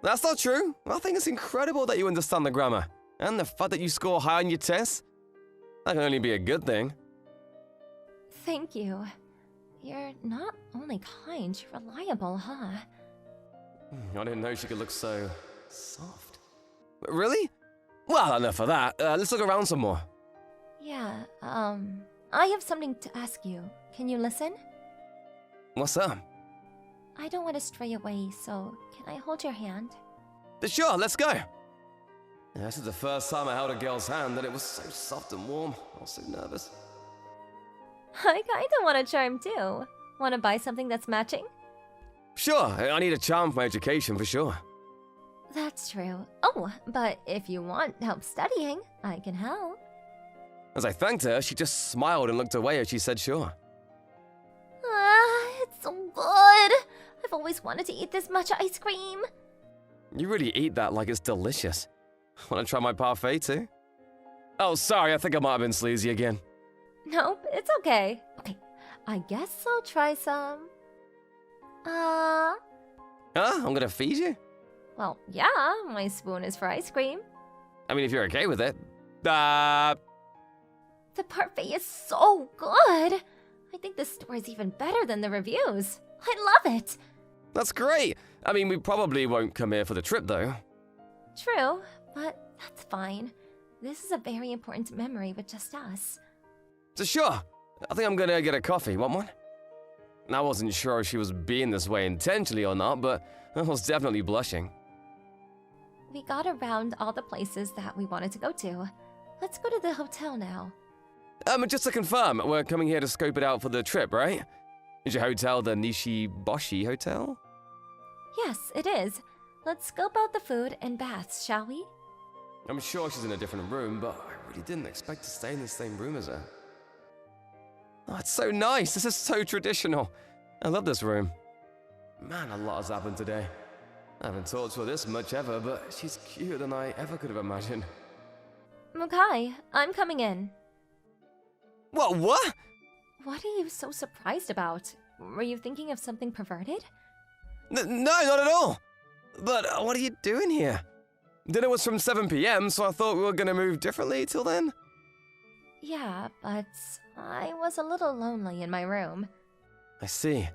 That's not true. I think it's incredible that you understand the grammar. And the fact that you score high on your tests. That can only be a good thing. Thank you. You're not only kind, you're reliable, huh? I didn't know she could look so soft. Really? Well, enough of that. Let's look around some more. Yeah, I have something to ask you. Can you listen? What's that? I don't want to stray away, so can I hold your hand? Sure, let's go. This is the first time I held a girl's hand and it was so soft and warm. I was so nervous. I kinda want a charm too. Want to buy something that's matching? Sure, I need a charm for my education for sure. That's true. Oh, but if you want help studying, I can help. As I thanked her, she just smiled and looked away as she said sure. It's so good! I've always wanted to eat this much ice cream. You really eat that like it's delicious. Want to try my parfait too? Oh, sorry, I think I might have been sleazy again. Nope, it's okay. Okay, I guess I'll try some. Huh? I'm gonna feed you? Well, yeah, my spoon is for ice cream. I mean, if you're okay with it. The parfait is so good! I think this store is even better than the reviews. I love it! That's great. I mean, we probably won't come here for the trip, though. True, but that's fine. This is a very important memory with just us. So sure, I think I'm gonna get a coffee. Want one? I wasn't sure if she was being this way intentionally or not, but I was definitely blushing. We got around all the places that we wanted to go to. Let's go to the hotel now. Just to confirm, we're coming here to scope it out for the trip, right? Is your hotel the Nishiboshi Hotel? Yes, it is. Let's scope out the food and baths, shall we? I'm sure she's in a different room, but I really didn't expect to stay in the same room as her. Oh, it's so nice. This is so traditional. I love this room. Man, a lot has happened today. I haven't talked to her this much ever, but she's cuter than I ever could have imagined. Mukai, I'm coming in. What? What are you so surprised about? Were you thinking of something perverted? No, not at all. But what are you doing here? Dinner was from 7 p.m., so I thought we were gonna move differently till then. Yeah, but I was a little lonely in my room. I see.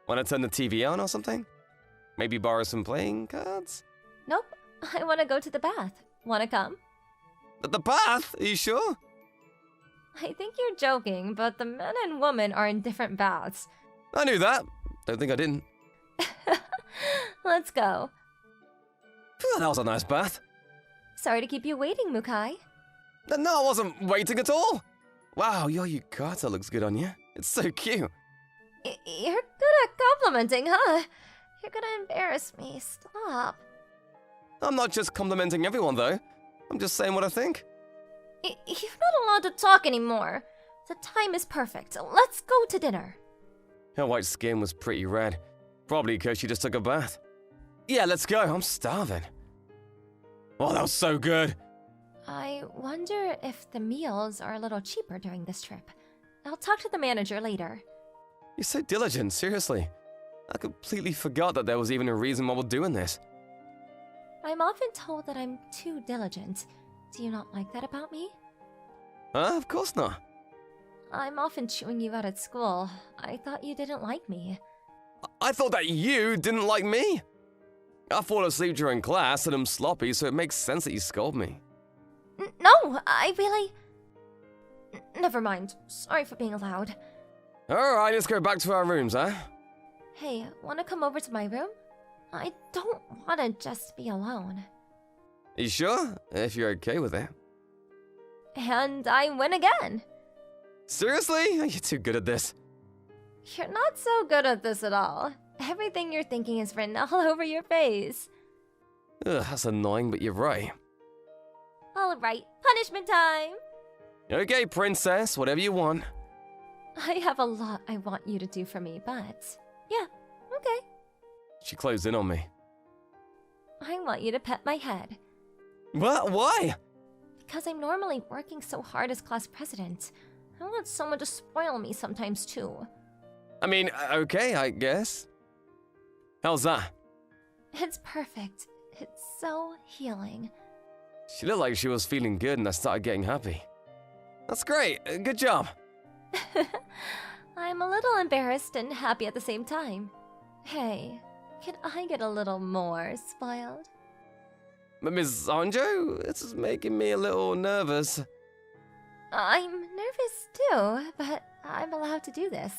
Wanna turn the TV on or something? Maybe borrow some playing cards? Nope, I want to go to the bath. Wanna come? The bath? Are you sure? I think you're joking, but the men and women are in different baths. I knew that. Don't think I didn't. Let's go. Phew, that was a nice bath. Sorry to keep you waiting, Mukai. No, I wasn't waiting at all. Wow, your yukata looks good on you. It's so cute. You're good at complimenting, huh? You're gonna embarrass me. Stop. I'm not just complimenting everyone, though. I'm just saying what I think. You're not allowed to talk anymore. The time is perfect. Let's go to dinner. Her white skin was pretty red. Probably because she just took a bath. Yeah, let's go. I'm starving. Oh, that was so good. I wonder if the meals are a little cheaper during this trip. I'll talk to the manager later. You're so diligent, seriously. I completely forgot that there was even a reason why we're doing this. I'm often told that I'm too diligent. Do you not like that about me? Huh? Of course not. I'm often chewing you out at school. I thought you didn't like me. I thought that you didn't like me. I fall asleep during class and I'm sloppy, so it makes sense that you scold me. No, I really... Never mind. Sorry for being loud. Alright, let's go back to our rooms, huh? Hey, wanna come over to my room? I don't wanna just be alone. You sure? If you're okay with it. And I win again. Seriously? You're too good at this. You're not so good at this at all. Everything you're thinking is written all over your face. Ugh, that's annoying, but you're right. Alright, punishment time! Okay, princess, whatever you want. I have a lot I want you to do for me, but... yeah, okay. She closed in on me. I want you to pet my head. What? Why? Because I'm normally working so hard as class president. I want someone to spoil me sometimes too. I mean, okay, I guess. How's that? It's perfect. It's so healing. She looked like she was feeling good and I started getting happy. That's great. Good job. I'm a little embarrassed and happy at the same time. Hey, can I get a little more spoiled? But Ms. Anjo, this is making me a little nervous. I'm nervous too, but I'm allowed to do this.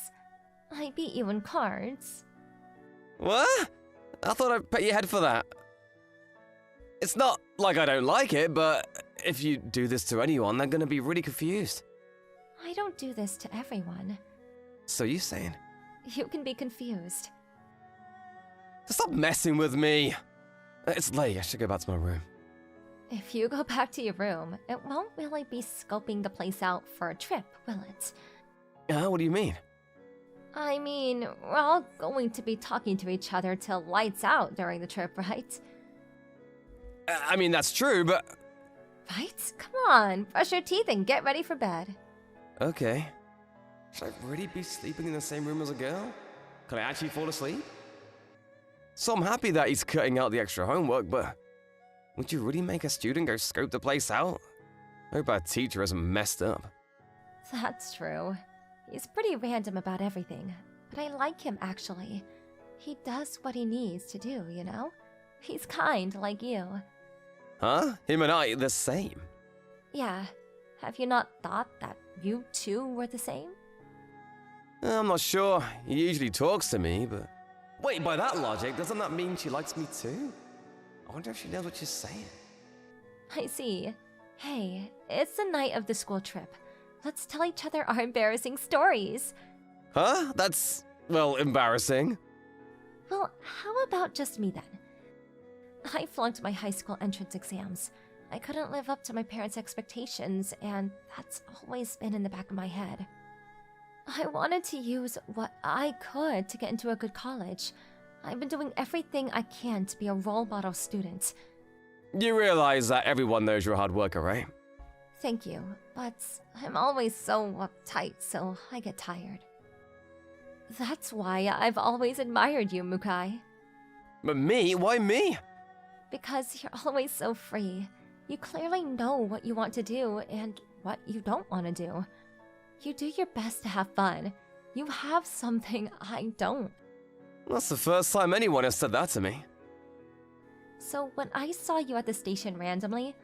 I beat you in cards. What? I thought I'd pet your head for that. It's not like I don't like it, but if you do this to anyone, they're gonna be really confused. I don't do this to everyone. So you're saying? You can be confused. Stop messing with me. It's late, I should go back to my room. If you go back to your room, it won't really be scoping the place out for a trip, will it? What do you mean? I mean, we're all going to be talking to each other till lights out during the trip, right? I mean, that's true, but... Right? Come on, brush your teeth and get ready for bed. Okay. Should I really be sleeping in the same room as a girl? Can I actually fall asleep? So I'm happy that he's cutting out the extra homework, but... would you really make a student go scope the place out? I hope our teacher isn't messed up. That's true. He's pretty random about everything, but I like him actually. He does what he needs to do, you know? He's kind like you. Huh? Him and I the same? Yeah. Have you not thought that you too were the same? I'm not sure. He usually talks to me, but... Wait, by that logic, doesn't that mean she likes me too? I wonder if she knows what she's saying. I see. Hey, it's the night of the school trip. Let's tell each other our embarrassing stories. Huh? That's, well, embarrassing. Well, how about just me then? I flunked my high school entrance exams. I couldn't live up to my parents' expectations, and that's always been in the back of my head. I wanted to use what I could to get into a good college. I've been doing everything I can to be a role model student. You realize that everyone knows you're a hard worker, right? Thank you, but I'm always so uptight, so I get tired. That's why I've always admired you, Mukai. But me? Why me? Because you're always so free. You clearly know what you want to do and what you don't want to do. You do your best to have fun. You have something I don't. That's the first time anyone has said that to me. So when I saw you at the station randomly,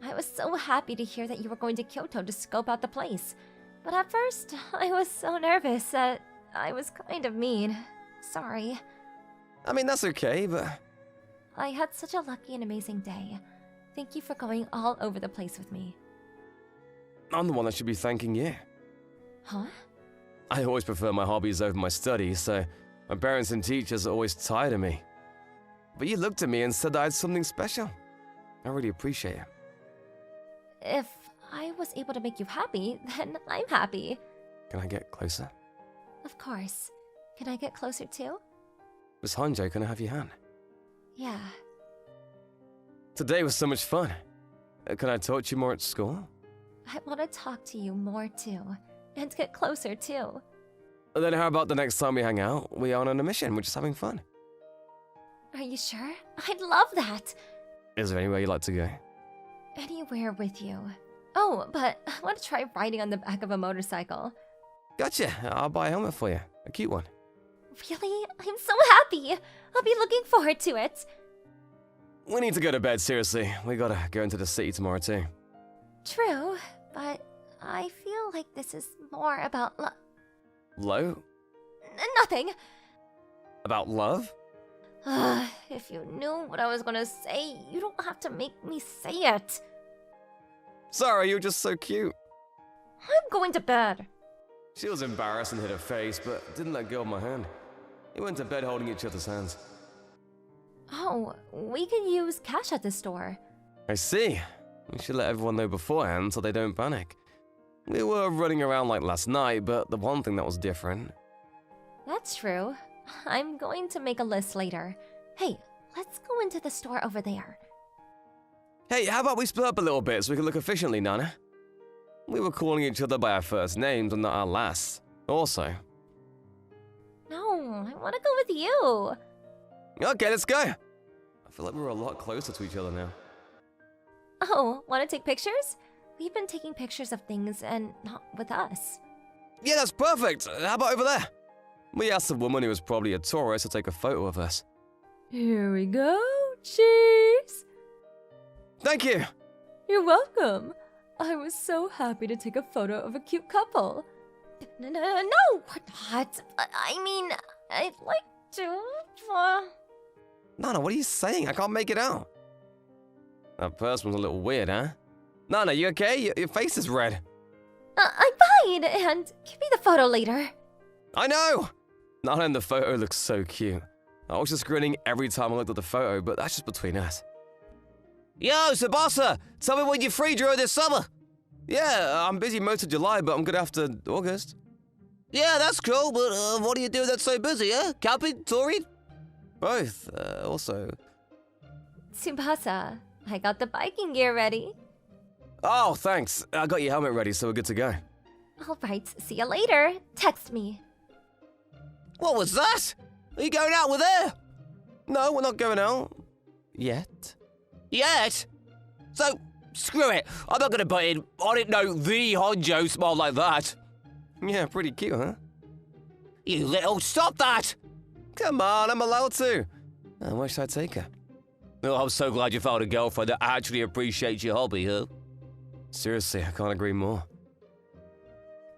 I was so happy to hear that you were going to Kyoto to scope out the place. But at first, I was so nervous that I was kind of mean. Sorry. I mean, that's okay, but... I had such a lucky and amazing day. Thank you for going all over the place with me. I'm the one that should be thanking you. Huh? I always prefer my hobbies over my studies, so my parents and teachers are always tired of me. But you looked at me and said I had something special. I really appreciate it. If I was able to make you happy, then I'm happy. Can I get closer? Of course. Can I get closer too? Miss Hanjo, can I have your hand? Yeah. Today was so much fun. Can I talk to you more at school? I want to talk to you more too. And get closer too. Then how about the next time we hang out? We aren't on a mission, we're just having fun. Are you sure? I'd love that. Is there anywhere you'd like to go? Anywhere with you. Oh, but I want to try riding on the back of a motorcycle. Gotcha, I'll buy a helmet for you. A cute one. Really? I'm so happy! I'll be looking forward to it. We need to go to bed, seriously. We gotta go into the city tomorrow too. True, but I feel like this is more about Lo? Nothing. About love? If you knew what I was gonna say, you don't have to make me say it. Sorry, you're just so cute. I'm going to bed. She was embarrassed and hid her face, but didn't let go of my hand. We went to bed holding each other's hands. Oh, we can use cash at the store. I see. We should let everyone know beforehand so they don't panic. We were running around like last night, but the one thing that was different... That's true. I'm going to make a list later. Hey, let's go into the store over there. Hey, how about we split up a little bit so we can look efficiently, Nana? We were calling each other by our first names and not our last. Also. No, I want to go with you. Okay, let's go. I feel like we're a lot closer to each other now. Oh, want to take pictures? We've been taking pictures of things and not with us. Yeah, that's perfect. How about over there? We asked a woman who was probably a tourist to take a photo of us. Here we go. Cheers. Thank you. You're welcome. I was so happy to take a photo of a cute couple. No, we're not. I mean, I'd like to. Nana, what are you saying? I can't make it out. That person was a little weird, huh? Nana, you okay? Your face is red. I'm fine, and give me the photo later. I know! Nana in the photo looks so cute. I was just grinning every time I looked at the photo, but that's just between us. Yo, Tsukasa! Tell me when you're free during this summer. Yeah, I'm busy most of July, but I'm good after August. Yeah, that's cool, but what do you do that's so busy, huh? Camping? Touring? Both, also. Tsukasa, I got the biking gear ready. Oh, thanks. I got your helmet ready, so we're good to go. Alright, see you later. Text me. What was that? Are you going out with her? No, we're not going out. Yet. Yet? So, screw it. I'm not gonna butt in. I didn't know the Honjo smiled like that. Yeah, pretty cute, huh? You little stop that! Come on, I'm allowed to. Where should I take her? Oh, I'm so glad you found a girlfriend that actually appreciates your hobby, huh? Seriously, I can't agree more.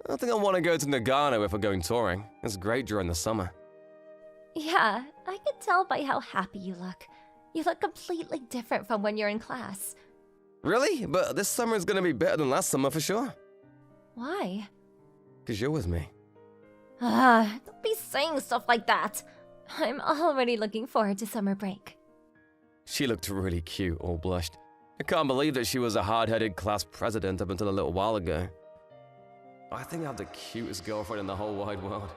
I think I want to go to Nagano if we're going touring. It's great during the summer. Yeah, I can tell by how happy you look. You look completely different from when you're in class. Really? But this summer is going to be better than last summer for sure. Why? Because you're with me. Don't be saying stuff like that. I'm already looking forward to summer break. She looked really cute, all blushed. I can't believe that she was a hard-headed class president up until a little while ago. I think I have the cutest girlfriend in the whole wide world.